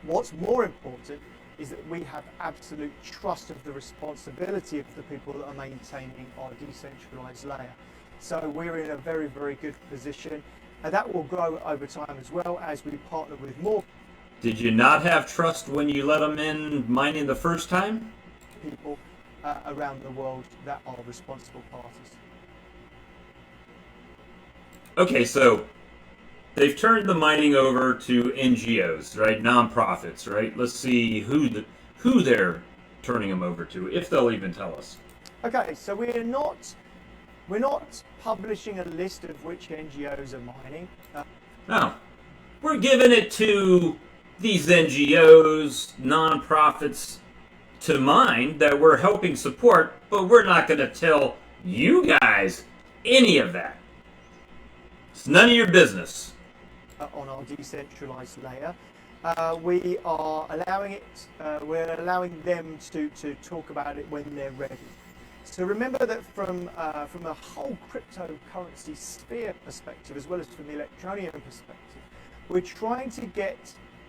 What's more important is that we have absolute trust of the responsibility of the people that are maintaining our decentralized layer. So we're in a very, very good position, and that will grow over time as well as we partner with more. Did you not have trust when you let them in mining the first time? People around the world that are responsible parties. Okay, so they've turned the mining over to NGOs, right? Non-profits, right? Let's see who they're turning them over to, if they'll even tell us. Okay, so we're not publishing a list of which NGOs are mining. No, we're giving it to these NGOs, non-profits to mine that we're helping support, but we're not going to tell you guys any of that. It's none of your business. On our decentralized layer, we are allowing it. We're allowing them to talk about it when they're ready. So remember that from a whole cryptocurrency sphere perspective, as well as from the Electroneum perspective, we're trying to get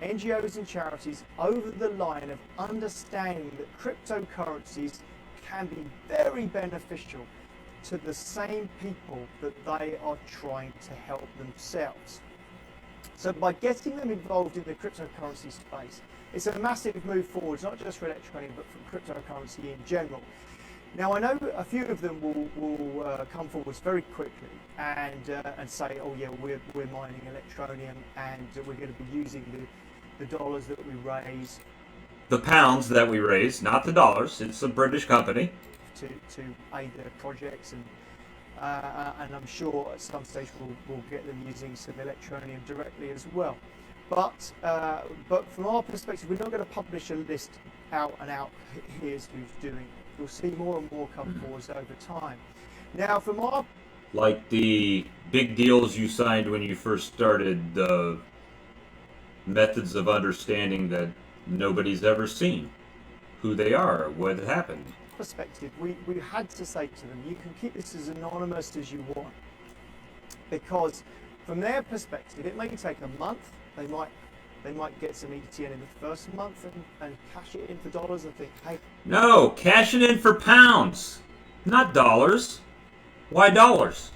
NGOs and charities over the line of understanding that cryptocurrencies can be very beneficial to the same people that they are trying to help themselves. So by getting them involved in the cryptocurrency space, it's a massive move forwards, not just for Electroneum, but for cryptocurrency in general. Now I know a few of them will come forwards very quickly and say, oh yeah, we're mining Electroneum and we're going to be using the dollars that we raise. The pounds that we raise, not the dollars. It's a British company. To aid their projects, and I'm sure at some stage we'll get them using some Electroneum directly as well. But from our perspective, we're not going to publish a list out and out. Here's who's doing it. You'll see more and more come forwards over time. Now, from our like the big deals you signed when you first started, the methods of understanding that nobody's ever seen, who they are, what happened. Perspective, we had to say to them, you can keep this as anonymous as you want, because from their perspective, it may take a month. They might get some ETN in the first month and cash it in for dollars and think, hey. No, cash it in for pounds, not dollars. Why dollars?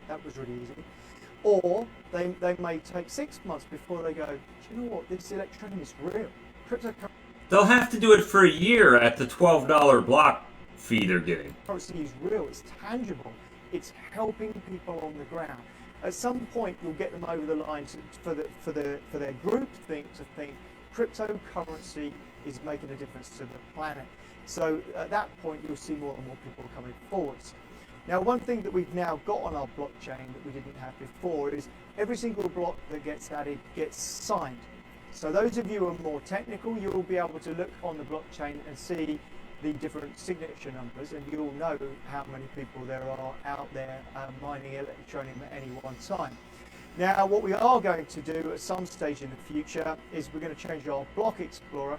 That was really easy. Or they may take 6 months before they go, do you know what, this Electroneum is real. Cryptocurrency They'll have to do it for a year at the $12 block fee they're getting. is real, it's tangible, it's helping people on the ground. At some point, you'll get them over the line for their group to think cryptocurrency is making a difference to the planet. So at that point, you'll see more and more people coming forwards. Now, one thing that we've now got on our blockchain that we didn't have before is every single block that gets added gets signed. So those of you who are more technical, you'll be able to look on the blockchain and see the different signature numbers, and you'll know how many people there are out there mining Electroneum at any one time. Now, what we are going to do at some stage in the future is we're going to change our block explorer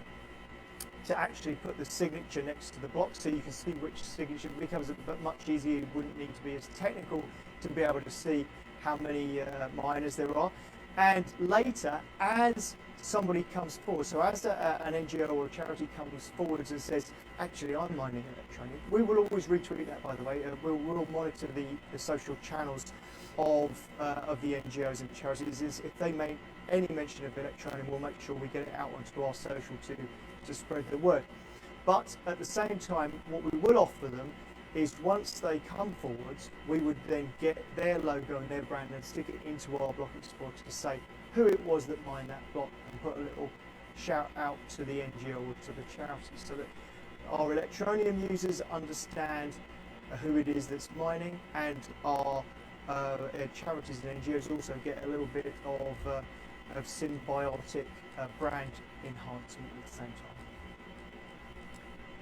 to actually put the signature next to the block, so you can see which signature. Becomes much easier. You wouldn't need to be as technical to be able to see how many miners there are. And later, as somebody comes forward, so as an NGO or a charity comes forward and says, actually, I'm mining Electroneum, we will always retweet that, by the way. We'll monitor the social channels of the NGOs and charities. If they make any mention of Electroneum, we'll make sure we get it out onto our social to spread the word. But at the same time, what we will offer them is once they come forwards, we would then get their logo and their brand and stick it into our block explorer to say who it was that mined that block, and put a little shout out to the NGO or to the charity, so that our Electroneum users understand who it is that's mining, and our charities and NGOs also get a little bit of symbiotic brand enhancement at the same time.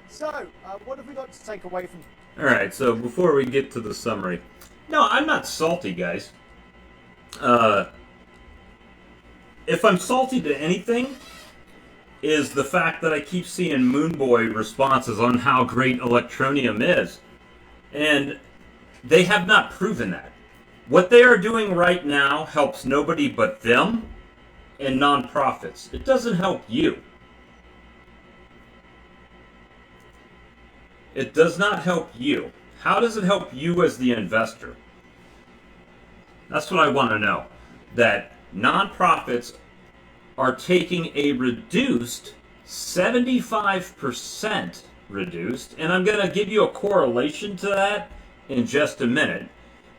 So, what have we got to take away from? All right, so before we get to the summary, no, I'm not salty, guys. If I'm salty to anything, is the fact that I keep seeing Moonboy responses on how great Electroneum is. And they have not proven that. What they are doing right now helps nobody but them and nonprofits. It doesn't help you. It does not help you. How does it help you as the investor? That's what I want to know. That nonprofits are taking a reduced 75% reduced, and I'm going to give you a correlation to that in just a minute.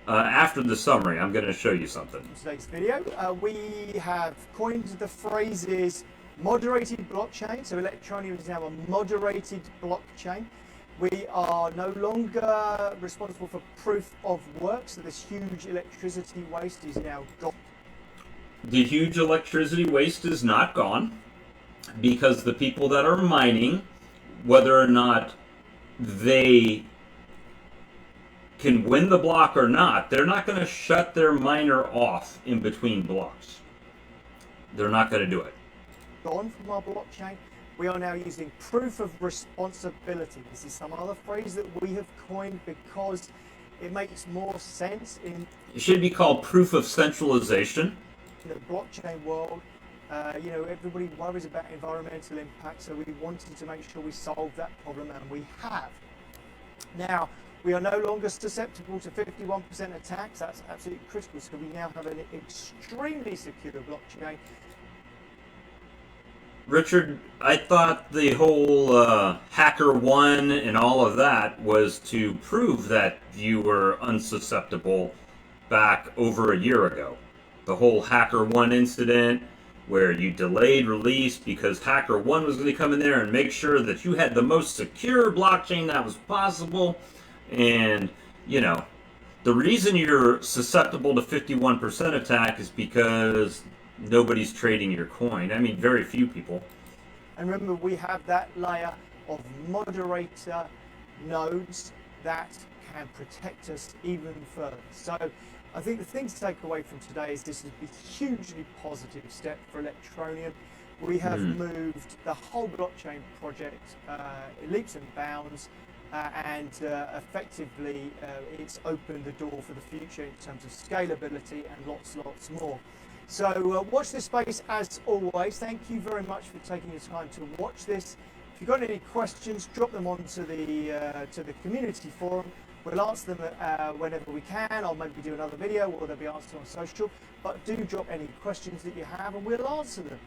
After the summary, I'm going to show you something. In today's video, we have coined the phrases moderated blockchain. So Electroneum is now a moderated blockchain. We are no longer responsible for proof of work, so this huge electricity waste is now gone. The huge electricity waste is not gone, because the people that are mining, whether or not they can win the block or not, they're not going to shut their miner off in between blocks. They're not going to do it. Gone from our blockchain. We are now using proof of responsibility. This is some other phrase that we have coined because it makes more sense in... It should be called proof of centralization. In the blockchain world, you know, everybody worries about environmental impact, so we wanted to make sure we solve that problem, and we have. Now, we are no longer susceptible to 51% attacks. That's absolutely critical. So we now have an extremely secure blockchain. Richard, I thought the whole HackerOne and all of that was to prove that you were unsusceptible back over a year ago. The whole HackerOne incident where you delayed release because HackerOne was going to come in there and make sure that you had the most secure blockchain that was possible. And, you know, the reason you're susceptible to 51% attack is because nobody's trading your coin. I mean, very few people. And remember, we have that layer of moderator nodes that can protect us even further. So I think the thing to take away from today is this is a hugely positive step for Electroneum. We have moved the whole blockchain project leaps and bounds, and effectively it's opened the door for the future in terms of scalability and lots more. So watch this space as always. Thank you very much for taking your time to watch this. If you've got any questions, drop them onto the community forum. We'll answer them whenever we can. I'll maybe do another video, or they'll be answered on social. But do drop any questions that you have, and we'll answer them.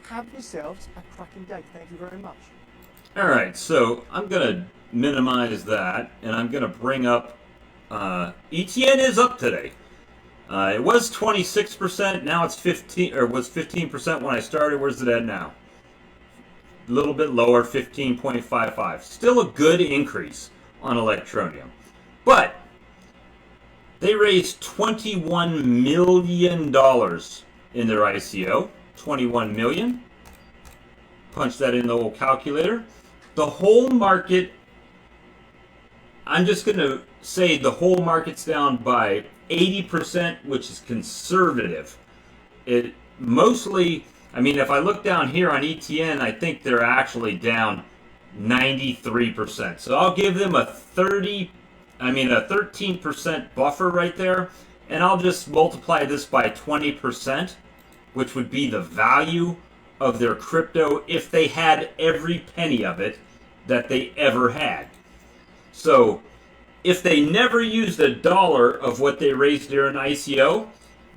Have yourselves a cracking day. Thank you very much. All right, so I'm going to minimize that, and I'm going to bring up ETN is up today. It was 26%, now it's 15, or was 15% when I started. Where's it at now? A little bit lower, 15.55. Still a good increase on Electroneum. But they raised $21 million in their ICO. 21 million. Punch that in the old calculator. The whole market, I'm just going to say the whole market's down by 80%, which is conservative. It mostly, I mean, if I look down here on ETN, I think they're actually down 93%. So I'll give them a 13% buffer right there, and I'll just multiply this by 20%, which would be the value of their crypto if they had every penny of it that they ever had. So if they never used $1 of what they raised during ICO,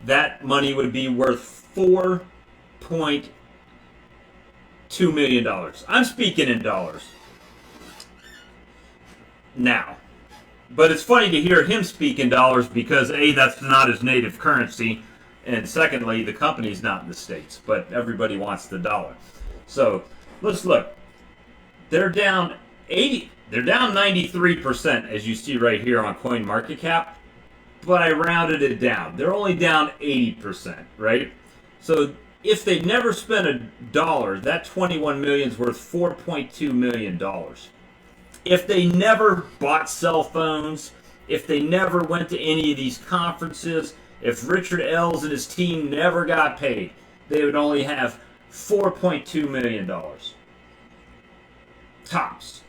that money would be worth $4.2 million. I'm speaking in dollars now. But it's funny to hear him speak in dollars because A, that's not his native currency, and secondly, the company's not in the States, but everybody wants the dollar. So let's look. They're down 93%, as you see right here on CoinMarketCap, but I rounded it down. They're only down 80%, right? So if they never spent $1, that 21 million is worth $4.2 million. If they never bought cell phones, if they never went to any of these conferences, if Richard Ells and his team never got paid, they would only have $4.2 million. Tops.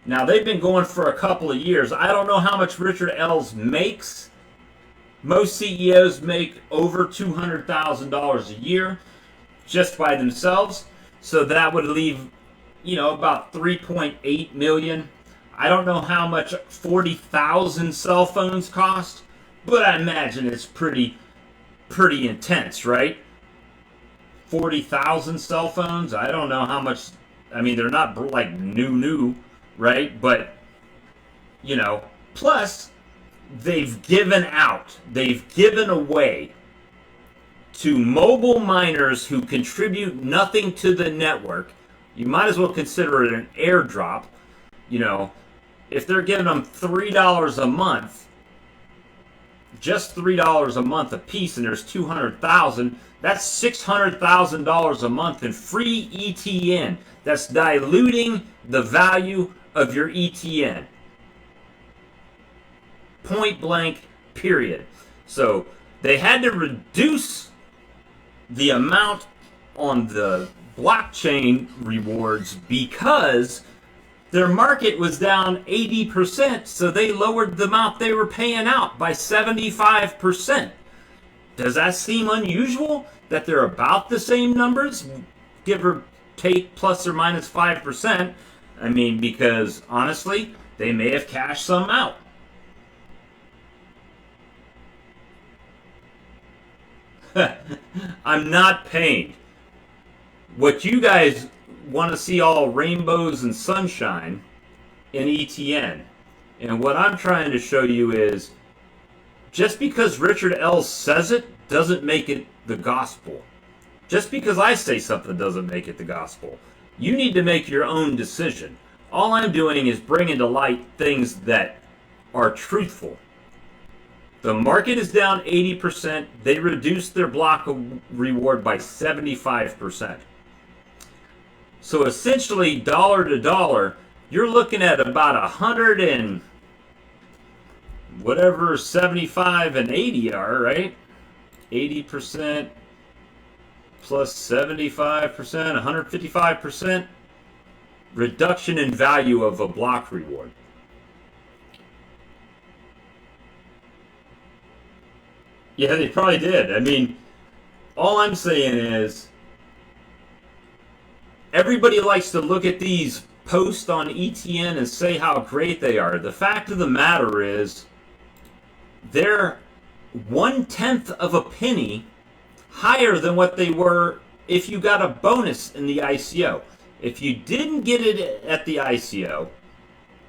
Now, they've been going for a couple of years. I don't know how much Richard Ells makes. Most CEOs make over $200,000 a year just by themselves. So that would leave, about 3.8 million. I don't know how much 40,000 cell phones cost, but I imagine it's pretty intense, right? 40,000 cell phones. I don't know how much. I mean, they're not like new, right? But plus they've given away to mobile miners who contribute nothing to the network. You might as well consider it an airdrop. If they're giving them $3 a month, just $3 a month a piece, and there's 200,000, that's $600,000 a month in free ETN. That's diluting the value of your ETN. Point blank, period. So they had to reduce the amount on the blockchain rewards because their market was down 80%, so they lowered the amount they were paying out by 75%. Does that seem unusual that they're about the same numbers, give or take plus or minus 5%? I mean, because honestly, they may have cashed some out. I'm not paying. What you guys want to see all rainbows and sunshine in ETN. And what I'm trying to show you is just because Richard Ells says it doesn't make it the gospel. Just because I say something doesn't make it the gospel. You need to make your own decision. All I'm doing is bringing to light things that are truthful. The market is down 80%. They reduced their block reward by 75%. So essentially, dollar to dollar, you're looking at about 100 and whatever 75 and 80 are, right? 80% plus 75%, 155% reduction in value of a block reward. Yeah, they probably did. I mean, all I'm saying is everybody likes to look at these post on ETN and say how great they are. The fact of the matter is, they're 1/10 of a penny higher than what they were if you got a bonus in the ICO. If you didn't get it at the ICO,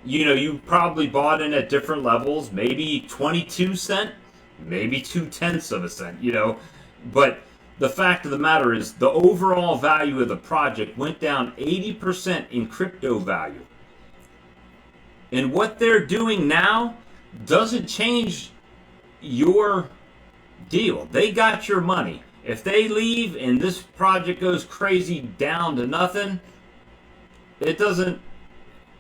you probably bought in at different levels, maybe 22 cent, maybe 2/10 of a cent, But the fact of the matter is, the overall value of the project went down 80% in crypto value. And what they're doing now doesn't change your deal. They got your money. If they leave and this project goes crazy down to nothing, it doesn't.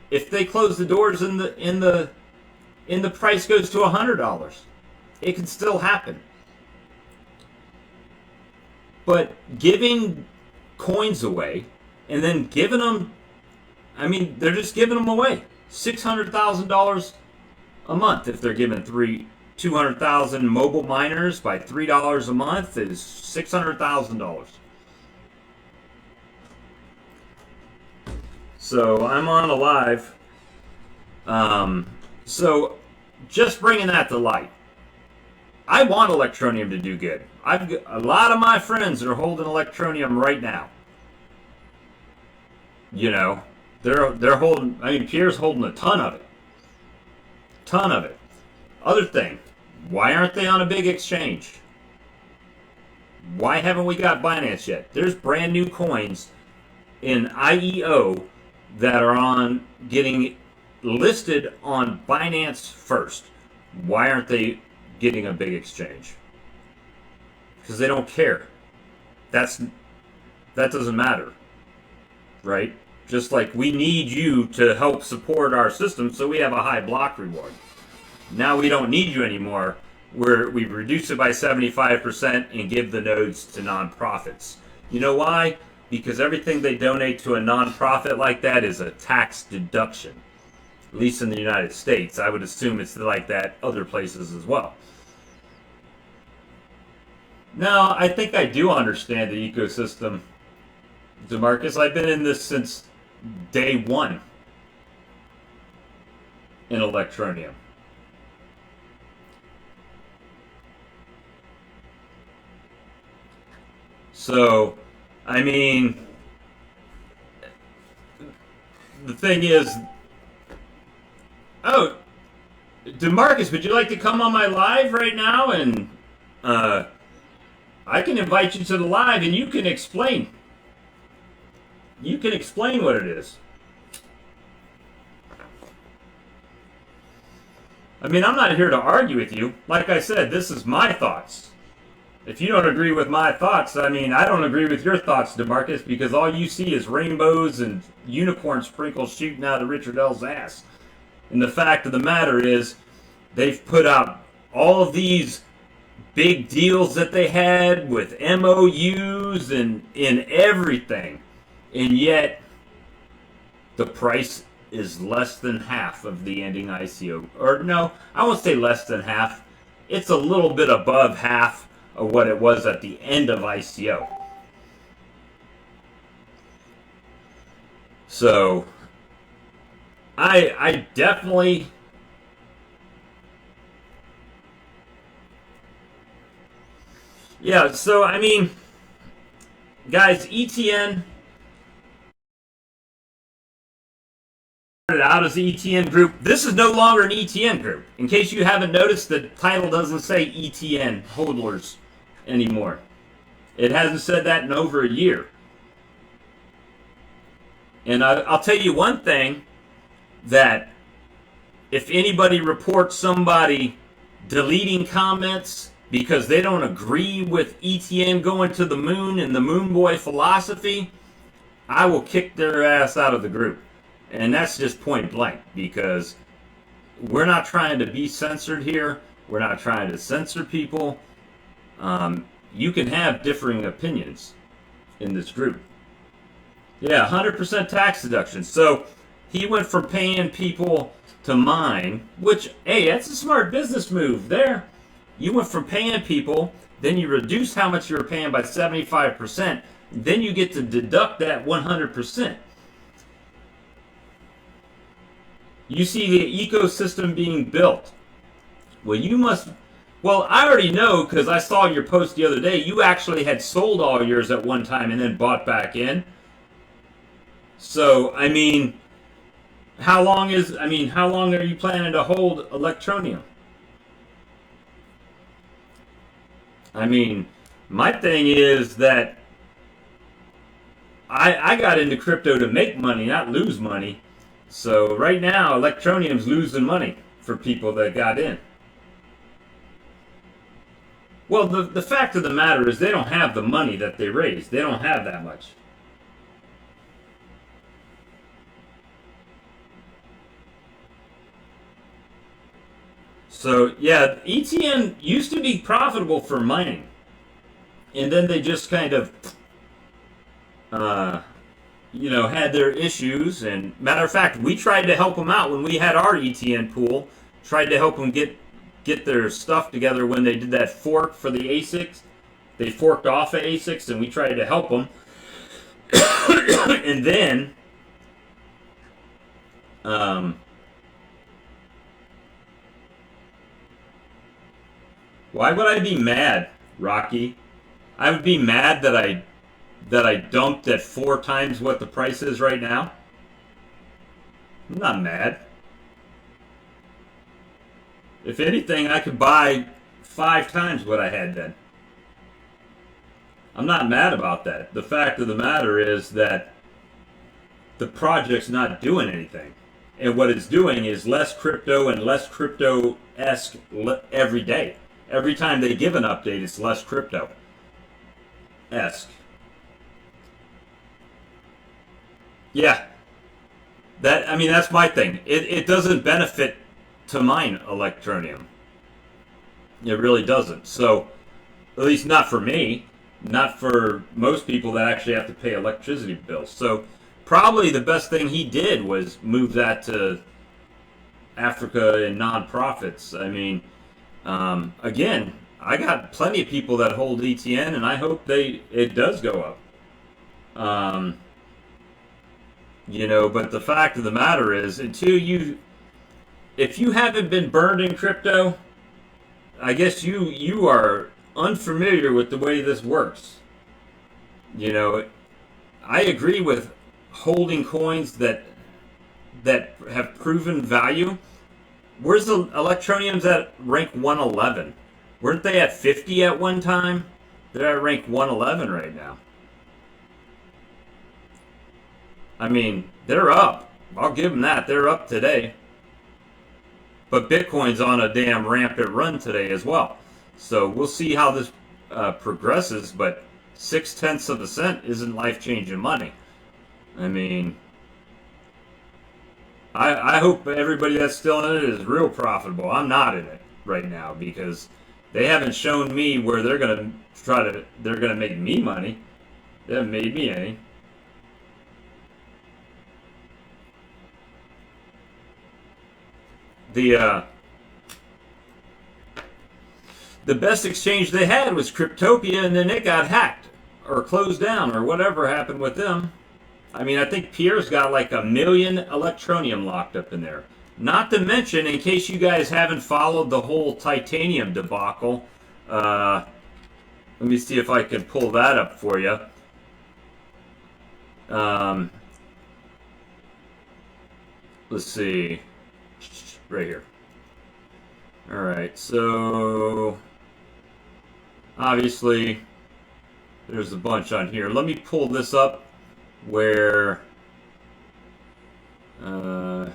If they close the doors and the price goes to $100, it can still happen. But giving coins away and then giving them, they're just giving them away. $600,000 a month if they're giving 200,000 mobile miners by $3 a month is $600,000. So I'm on a live. So just bringing that to light. I want Electroneum to do good. A lot of my friends are holding Electroneum right now. They're holding. Pierre's holding a ton of it. Other thing, why aren't they on a big exchange? Why haven't we got Binance yet? There's brand new coins in IEO that are getting listed on Binance first. Why aren't they getting a big exchange? Because they don't care. That doesn't matter, right? Just like we need you to help support our system so we have a high block reward. Now we don't need you anymore. We reduce it by 75% and give the nodes to nonprofits. You know why? Because everything they donate to a nonprofit like that is a tax deduction. At least in the United States. I would assume it's like that other places as well. Now, I think I do understand the ecosystem, DeMarcus. I've been in this since day one in Electroneum. So, the thing is, DeMarcus, would you like to come on my live right now? And I can invite you to the live and you can explain. You can explain what it is. I'm not here to argue with you. Like I said, this is my thoughts. If you don't agree with my thoughts, I don't agree with your thoughts, DeMarcus, because all you see is rainbows and unicorn sprinkles shooting out of Richard L's ass. And the fact of the matter is, they've put out all of these big deals that they had with MOUs and in everything. And yet, the price is less than half of the ending ICO. Or no, I won't say less than half. It's a little bit above half of what it was at the end of ICO. So, I definitely... Yeah, so, guys, ETN started out as the ETN group. This is no longer an ETN group. In case you haven't noticed, the title doesn't say ETN hodlers anymore. It hasn't said that in over a year. And I'll tell you one thing, that if anybody reports somebody deleting comments because they don't agree with ETN going to the moon and the Moon Boy philosophy, I will kick their ass out of the group. And that's just point blank, because we're not trying to be censored here. We're not trying to censor people. You can have differing opinions in this group. Yeah, 100% tax deduction. So he went from paying people to mine, which, hey, that's a smart business move there. You went from paying people, then you reduce how much you were paying by 75%, then you get to deduct that 100%. You see the ecosystem being built. Well, you must. Well, I already know because I saw your post the other day. You actually had sold all yours at one time and then bought back in. So, I mean, how long are you planning to hold Electroneum? I mean, my thing is that I got into crypto to make money, not lose money. So right now, Electroneum's losing money for people that got in. Well, the fact of the matter is they don't have the money that they raised. They don't have that much. So yeah, ETN used to be profitable for mining, and then they just kind of, uh, had their issues. And matter of fact, we tried to help them out when we had our ETN pool. Tried to help them get their stuff together when they did that fork for the ASICs. They forked off of ASICs, and we tried to help them. And then, why would I be mad, Rocky? I would be mad that I dumped at 4 times what the price is right now. I'm not mad. If anything, I could buy 5 times what I had then. I'm not mad about that. The fact of the matter is that the project's not doing anything. And what it's doing is less crypto and less crypto-esque every day. Every time they give an update, it's less crypto-esque. Yeah. That's my thing. It doesn't benefit to mine Electroneum. It really doesn't. So, at least not for me. Not for most people that actually have to pay electricity bills. So, probably the best thing he did was move that to Africa and nonprofits. Again, I got plenty of people that hold ETN, and I hope it does go up. But the fact of the matter is, if you haven't been burned in crypto, I guess you are unfamiliar with the way this works. I agree with holding coins that have proven value. Where's the Electroniums at rank 111? Weren't they at 50 at one time? They're at rank 111 right now. They're up. I'll give them that. They're up today. But Bitcoin's on a damn rampant run today as well. So we'll see how this progresses, but 0.6 of a cent isn't life-changing money. I hope everybody that's still in it is real profitable. I'm not in it right now because they haven't shown me where they're gonna make me money. They haven't made me any. The best exchange they had was Cryptopia, and then it got hacked or closed down or whatever happened with them. I think Pierre's got like 1 million Electroneum locked up in there. Not to mention, in case you guys haven't followed the whole titanium debacle, let me see if I can pull that up for you. Let's see. Right here. Alright, so obviously there's a bunch on here. Let me pull this up where I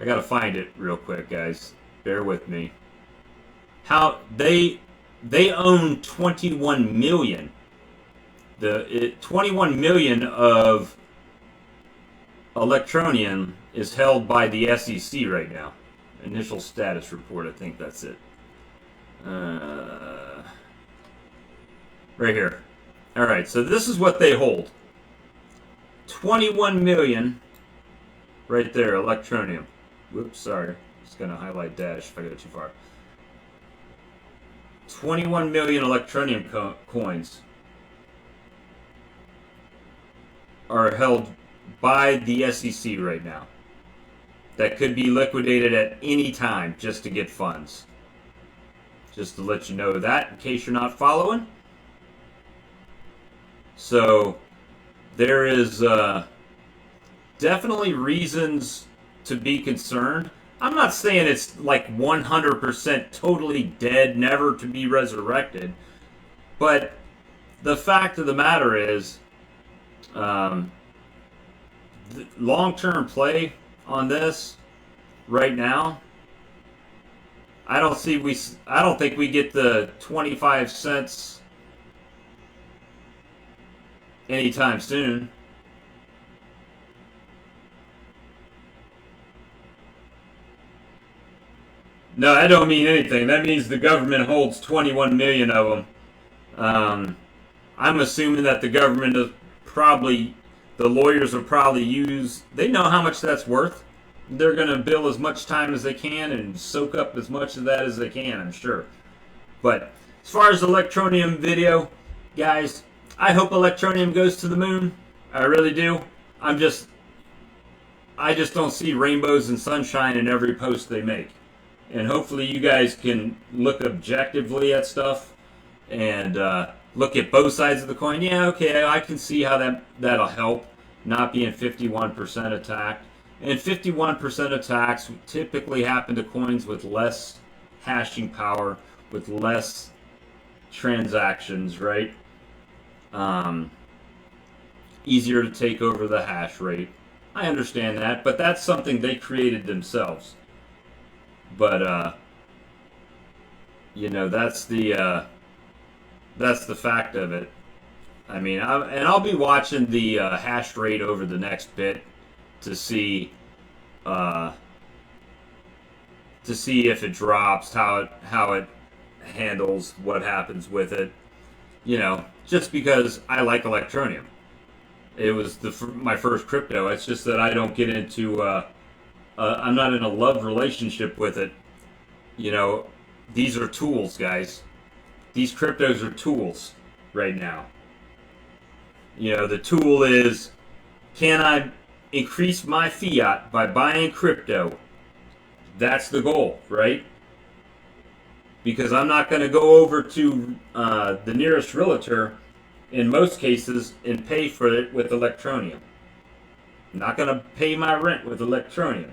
gotta find it real quick, guys. Bear with me. How they own 21 million. 21 million of Electroneum is held by the SEC right now. Initial status report, I think that's it. Right here. Alright, so this is what they hold. 21 million right there, Electroneum. Whoops, sorry. Just gonna highlight dash if I go too far. 21 million Electroneum coins are held by the SEC right now. that could be liquidated at any time just to get funds. Just to let you know that in case you're not following. So there is definitely reasons to be concerned. I'm not saying it's like 100% totally dead, never to be resurrected. But the fact of the matter is, long-term play on this right now, I don't think we get the 25 cents anytime soon. No, that don't mean anything. That means the government holds 21 million of them. I'm assuming that the government is probably, the lawyers will probably use, they know how much that's worth. They're going to bill as much time as they can and soak up as much of that as they can, I'm sure. But as far as Electroneum video, guys, I hope Electroneum goes to the moon. I really do. I just don't see rainbows and sunshine in every post they make. And hopefully you guys can look objectively at stuff and look at both sides of the coin. Yeah, okay, I can see how that'll help, not being 51% attacked. And 51% attacks typically happen to coins with less hashing power, with less transactions, right? Easier to take over the hash rate. I understand that, but that's something they created themselves. But you know, that's the fact of it. I mean, I'll be watching the hash rate over the next bit to see if it drops, how it handles, what happens with it. You know, just because I like Electroneum. It was my first crypto. It's just that I don't get into. I'm not in a love relationship with it. You know, these are tools, guys. These cryptos are tools right now. You know, the tool is, can I increase my fiat by buying crypto? That's the goal, right? Because I'm not going to go over to the nearest realtor in most cases and pay for it with Electroneum. I'm not going to pay my rent with Electroneum.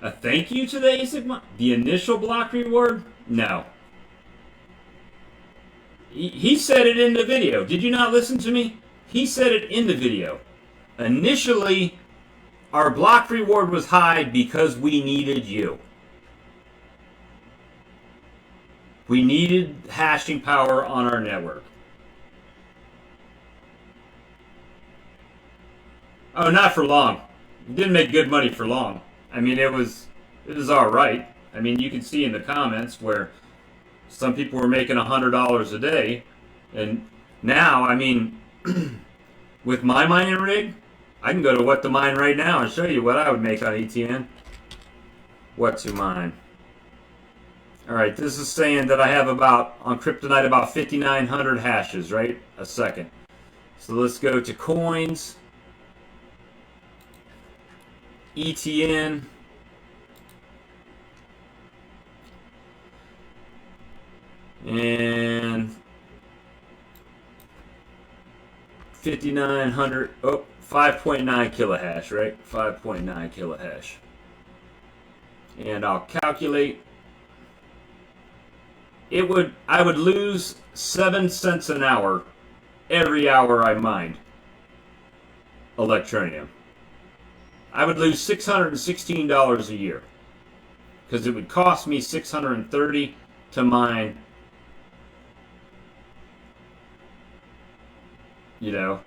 A thank you to the ASIC? The initial block reward? No. He said it in the video. Did you not listen to me? He said it in the video. Initially, our block reward was high because we needed you. We needed hashing power on our network. Oh, not for long. We didn't make good money for long. I mean, it was all right. I mean, you can see in the comments where some people were making $100 a day, and now, I mean, with my mining rig, I can go to What to Mine right now and show you what I would make on ETN. What to mine. All right, this is saying that I have on Kryptonite about 5,900 hashes, right? A second. So let's go to coins. ETN. And 5,900, 5.9 kilohash, right? 5.9 kilohash. And I'll calculate. I would lose 7 cents an hour every hour I mined Electroneum. I would lose $616 a year because it would cost me $630 to mine, you know,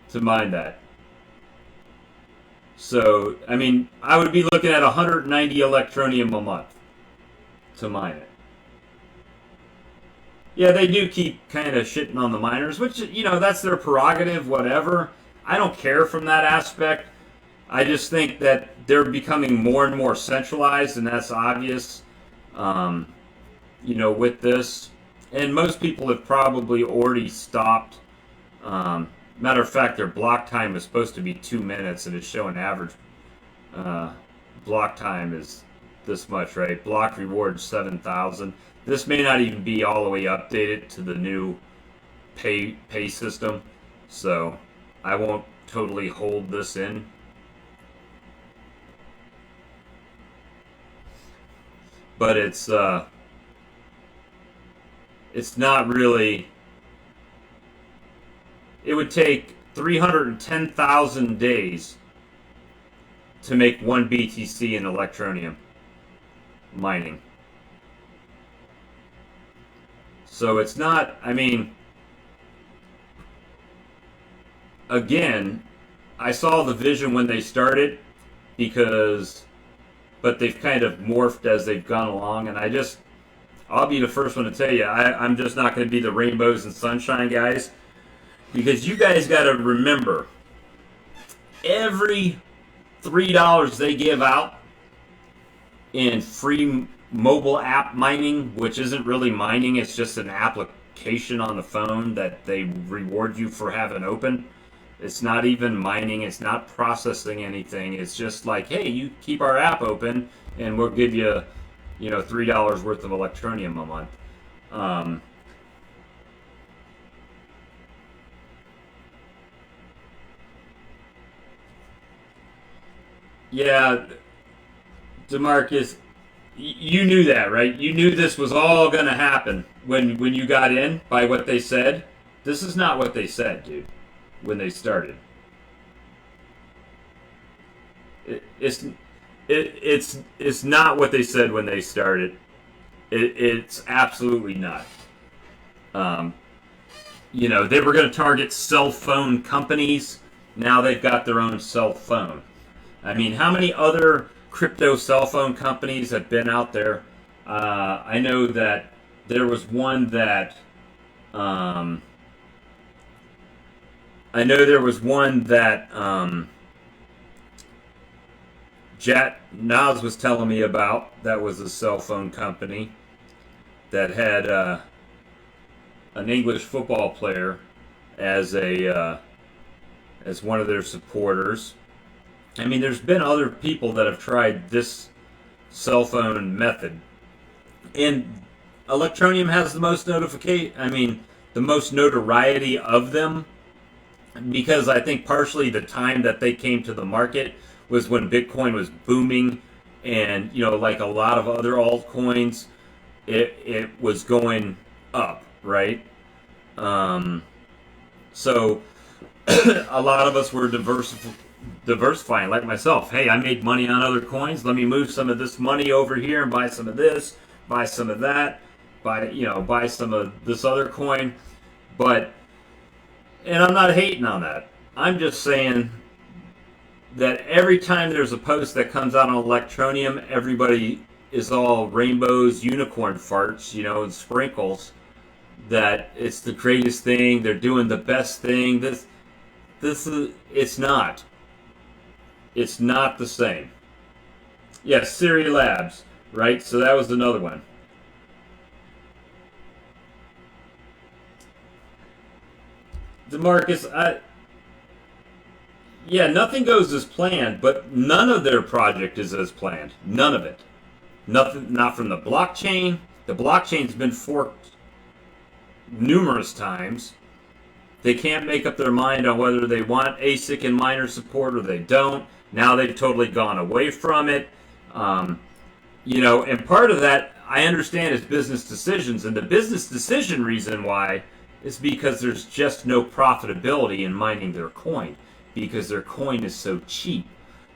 to mine that. So, I mean, I would be looking at 190 Electroneum a month to mine it. Yeah, they do keep kind of shitting on the miners, which, you know, that's their prerogative, whatever. I don't care from that aspect. I just think that they're becoming more and more centralized, and that's obvious, you know, with this. and most people have probably already stopped. Matter of fact, their block time is supposed to be 2 minutes, and it's showing average block time is this much, right? Block reward 7,000. This may not even be all the way updated to the new pay system, so I won't totally hold this in. But it's not really. It would take 310,000 days to make 1 BTC in Electroneum mining. So it's not, I mean, again, I saw the vision when they started but they've kind of morphed as they've gone along, and I'll be the first one to tell you, I'm just not going to be the rainbows and sunshine guys, because you guys got to remember, every $3 they give out in free mobile app mining, which isn't really mining, it's just an application on the phone that they reward you for having open. It's not even mining, it's not processing anything. It's just like, hey, you keep our app open and we'll give you, $3 worth of Electroneum a month. Yeah, DeMarcus, you knew that, right? You knew this was all going to happen when you got in by what they said. This is not what they said, dude, when they started. It's not what they said when they started. It's absolutely not. They were going to target cell phone companies. Now they've got their own cell phone. I mean, how many other crypto cell phone companies have been out there? I know that there was one that Jat Nas was telling me about. That was a cell phone company that had an English football player as one of their supporters. I mean, there's been other people that have tried this cell phone method, and Electroneum has the most the most notoriety of them, because I think partially the time that they came to the market was when Bitcoin was booming, and like a lot of other altcoins, it was going up, right? So a lot of us were diversifying, like myself. Hey, I made money on other coins. Let me move some of this money over here and buy some of this, buy some of that, buy some of this other coin. And I'm not hating on that. I'm just saying that every time there's a post that comes out on Electroneum, everybody is all rainbows, unicorn farts, and sprinkles. That it's the greatest thing. They're doing the best thing. It's not. It's not the same. Yes, Siri Labs, right? So that was another one. DeMarcus, nothing goes as planned, but none of their project is as planned. None of it. Nothing, not from the blockchain. The blockchain's been forked numerous times. They can't make up their mind on whether they want ASIC and miner support or they don't. Now they've totally gone away from it. And part of that, I understand, is business decisions. And the business decision reason why is because there's just no profitability in mining their coin, because their coin is so cheap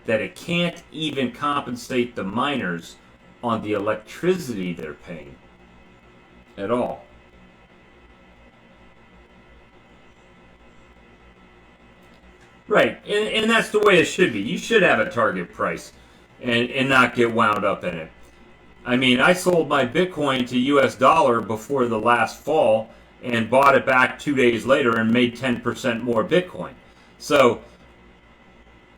that it can't even compensate the miners on the electricity they're paying at all. Right, and that's the way it should be. You should have a target price and not get wound up in it. I mean, I sold my Bitcoin to US dollar before the last fall and bought it back 2 days later and made 10% more Bitcoin. So,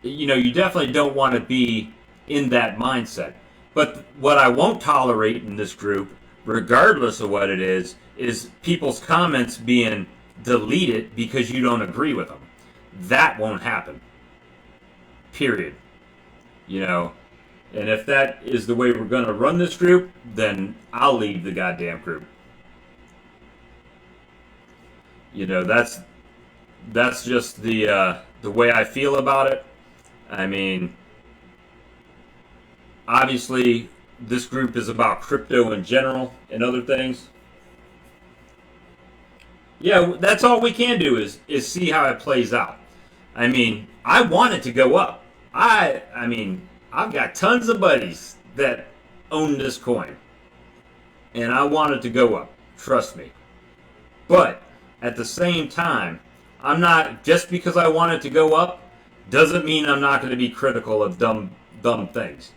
you definitely don't want to be in that mindset. But what I won't tolerate in this group, regardless of what it is people's comments being deleted because you don't agree with them. That won't happen. Period. You know, and if that is the way we're going to run this group, then I'll leave the goddamn group. You know, that's just the way I feel about it. I mean, obviously, this group is about crypto in general and other things. Yeah, that's all we can do is see how it plays out. I mean, I want it to go up. I mean, I've got tons of buddies that own this coin, and I want it to go up. Trust me. But at the same time, I'm not, just because I want it to go up doesn't mean I'm not going to be critical of dumb things.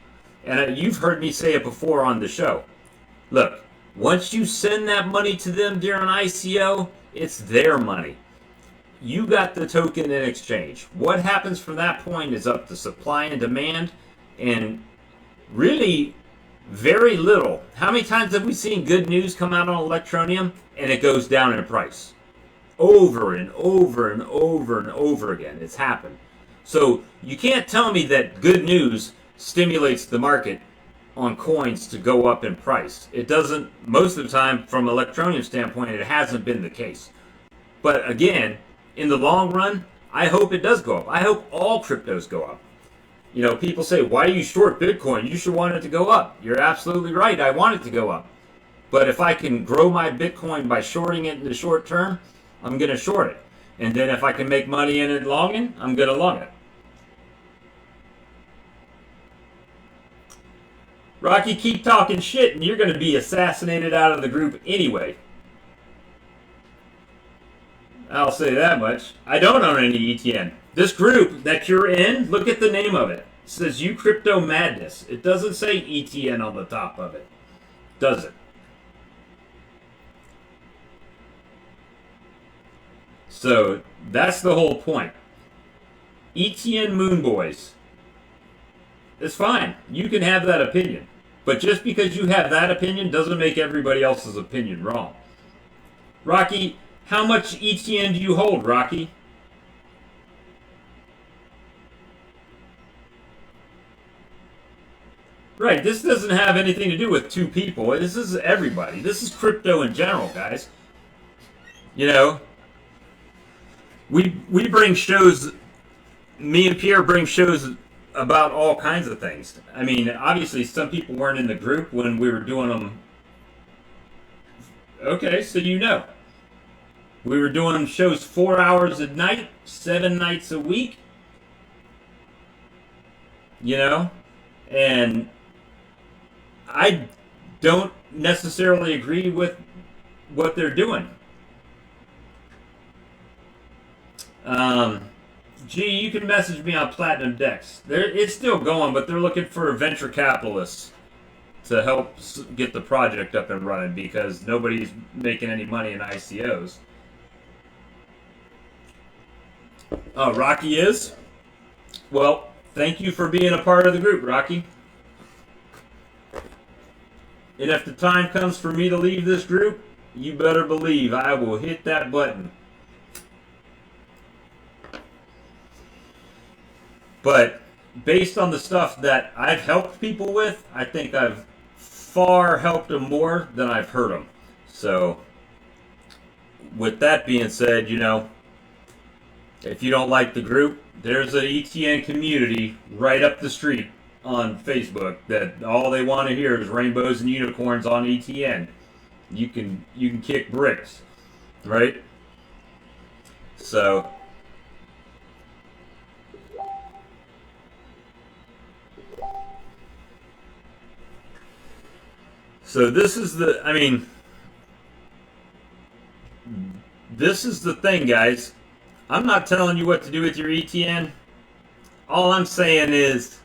And you've heard me say it before on the show. Look, once you send that money to them during ICO, it's their money. You got the token in exchange. What happens from that point is up to supply and demand, and really very little. How many times have we seen good news come out on Electroneum and it goes down in price? Over and over and over and over again. It's happened. So you can't tell me that good news stimulates the market on coins to go up in price. It doesn't. Most of the time, from an Electroneum standpoint, it hasn't been the case. But again, in the long run, I hope it does go up. I hope all cryptos go up. You know, people say, why do you short Bitcoin? You should want it to go up. You're absolutely right. I want it to go up. But if I can grow my Bitcoin by shorting it in the short term, I'm going to short it. And then if I can make money in it longing, I'm going to long it. Rocky, keep talking shit and you're going to be assassinated out of the group anyway. I'll say that much. I don't own any ETN. This group that you're in, look at the name of it. It says You Crypto Madness. It doesn't say ETN on the top of it. Does it? So that's the whole point. ETN Moon Boys. It's fine. You can have that opinion. But just because you have that opinion doesn't make everybody else's opinion wrong. Rocky, how much ETN do you hold, Rocky? Right, this doesn't have anything to do with two people. This is everybody. This is crypto in general, guys. You know, we bring shows, me and Pierre bring shows about all kinds of things. I mean, obviously some people weren't in the group when we were doing them. Okay, so you know. We were doing shows 4 hours a night, 7 nights a week. You know? And I don't necessarily agree with what they're doing. Gee, you can message me on Platinum Dex. It's still going, but they're looking for venture capitalists to help get the project up and running because nobody's making any money in ICOs. Rocky is? Well, thank you for being a part of the group, Rocky. And if the time comes for me to leave this group, you better believe I will hit that button. But based on the stuff that I've helped people with, I think I've far helped them more than I've hurt them. So, with that being said, you know, if you don't like the group, there's an ETN community right up the street on Facebook that all they want to hear is rainbows and unicorns on ETN. You can kick bricks, right? So this is the, I mean, this is the thing, guys. I'm not telling you what to do with your ETN. All I'm saying is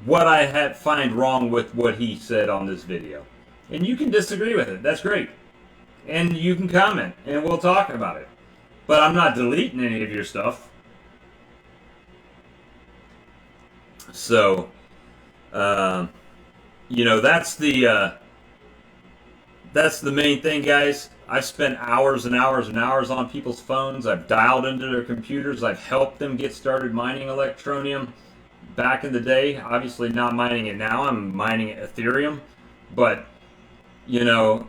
what I find wrong with what he said on this video. And you can disagree with it. That's great. And you can comment, and we'll talk about it. But I'm not deleting any of your stuff. So, you know, that's the that's the main thing, guys. I've spent hours and hours and hours on people's phones. I've dialed into their computers. I've helped them get started mining Electroneum back in the day. Obviously not mining it now. I'm mining Ethereum. But, you know,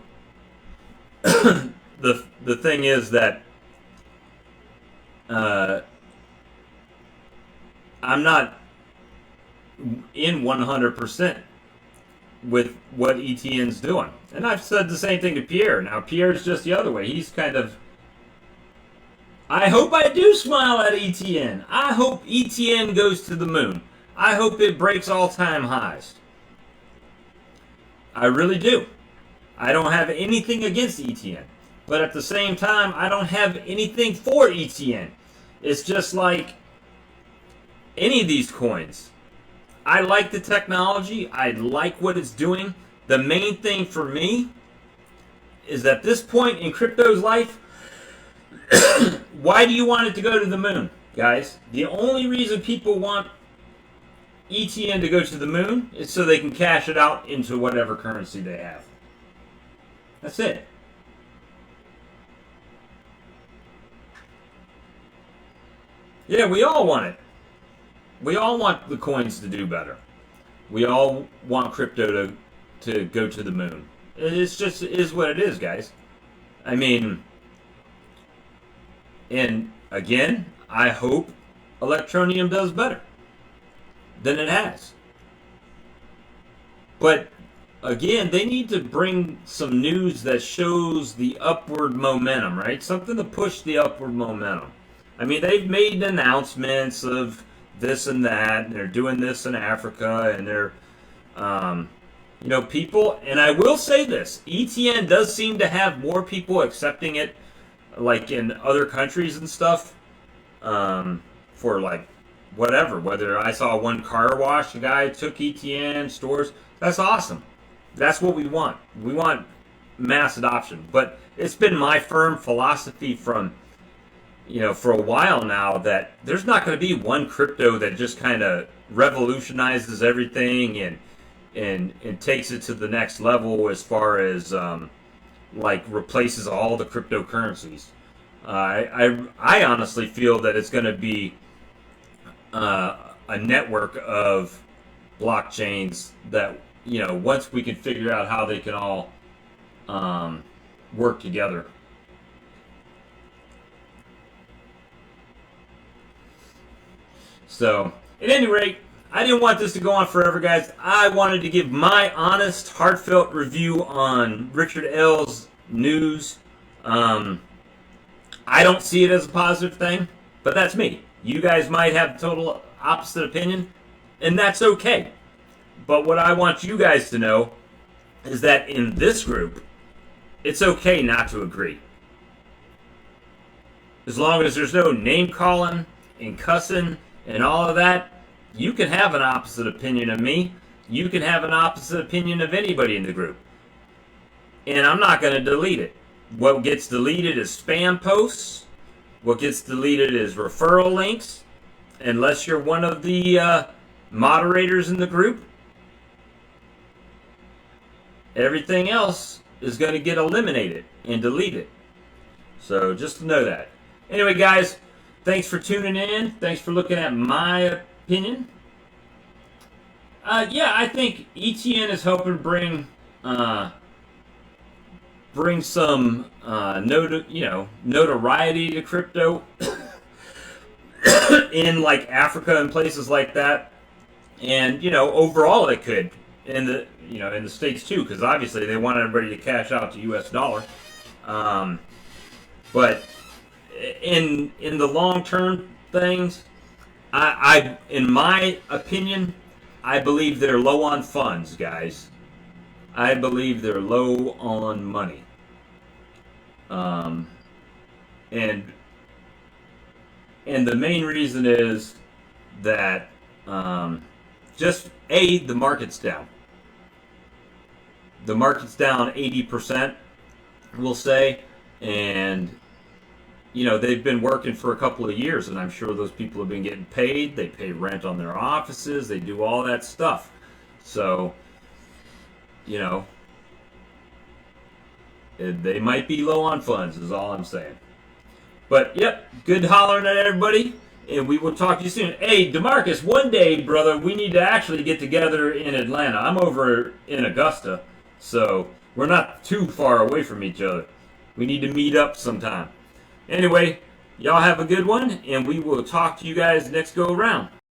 the thing is that I'm not in 100% with what ETN's doing. And I've said the same thing to Pierre. Now, Pierre's just the other way. He's kind of... I hope I do smile at ETN. I hope ETN goes to the moon. I hope it breaks all-time highs. I really do. I don't have anything against ETN. But at the same time, I don't have anything for ETN. It's just like any of these coins. I like the technology. I like what it's doing. The main thing for me is at this point in crypto's life, why do you want it to go to the moon, guys? The only reason people want ETN to go to the moon is so they can cash it out into whatever currency they have. That's it. Yeah, we all want it. We all want the coins to do better. We all want crypto to go to the moon. It's just is what it is, guys. I mean, and again, I hope Electroneum does better than it has. But again, they need to bring some news that shows the upward momentum, right? Something to push the upward momentum. I mean, they've made announcements of this and that, and they're doing this in Africa, and they're, you know, people, and I will say this, ETN does seem to have more people accepting it, like in other countries and stuff, for like, whatever, whether I saw one car wash, a guy took ETN, stores, that's awesome. That's what we want. We want mass adoption, but it's been my firm philosophy from, you know, for a while now that there's not going to be one crypto that just kind of revolutionizes everything and takes it to the next level as far as like replaces all the cryptocurrencies. I honestly feel that it's going to be a network of blockchains that, you know, once we can figure out how they can all work together. So, at any rate, I didn't want this to go on forever, guys. I wanted to give my honest, heartfelt review on Richard L's news. I don't see it as a positive thing, but that's me. You guys might have a total opposite opinion, and that's okay. But what I want you guys to know is that in this group, it's okay not to agree. As long as there's no name calling and cussing and all of that, you can have an opposite opinion of me. You can have an opposite opinion of anybody in the group. And I'm not going to delete it. What gets deleted is spam posts. What gets deleted is referral links. Unless you're one of the moderators in the group. Everything else is going to get eliminated and deleted. So just to know that. Anyway, guys, thanks for tuning in. Thanks for looking at my opinion. Yeah, I think ETN is helping bring some notoriety to crypto in like Africa and places like that, and you know, overall it could in the States too, because obviously they want everybody to cash out to U.S. dollar, but in the long term things, I in my opinion, I believe they're low on funds, guys. I believe they're low on money. And the main reason is that just the market's down. The market's down 80%, we'll say, and you know, they've been working for a couple of years, and I'm sure those people have been getting paid. They pay rent on their offices. They do all that stuff. So, you know, They might be low on funds, is all I'm saying. But, yep, good hollering at everybody, and we will talk to you soon. Hey, DeMarcus, one day, brother, we need to actually get together in Atlanta. I'm over in Augusta, so we're not too far away from each other. We need to meet up sometime. Anyway, y'all have a good one, and we will talk to you guys next go around.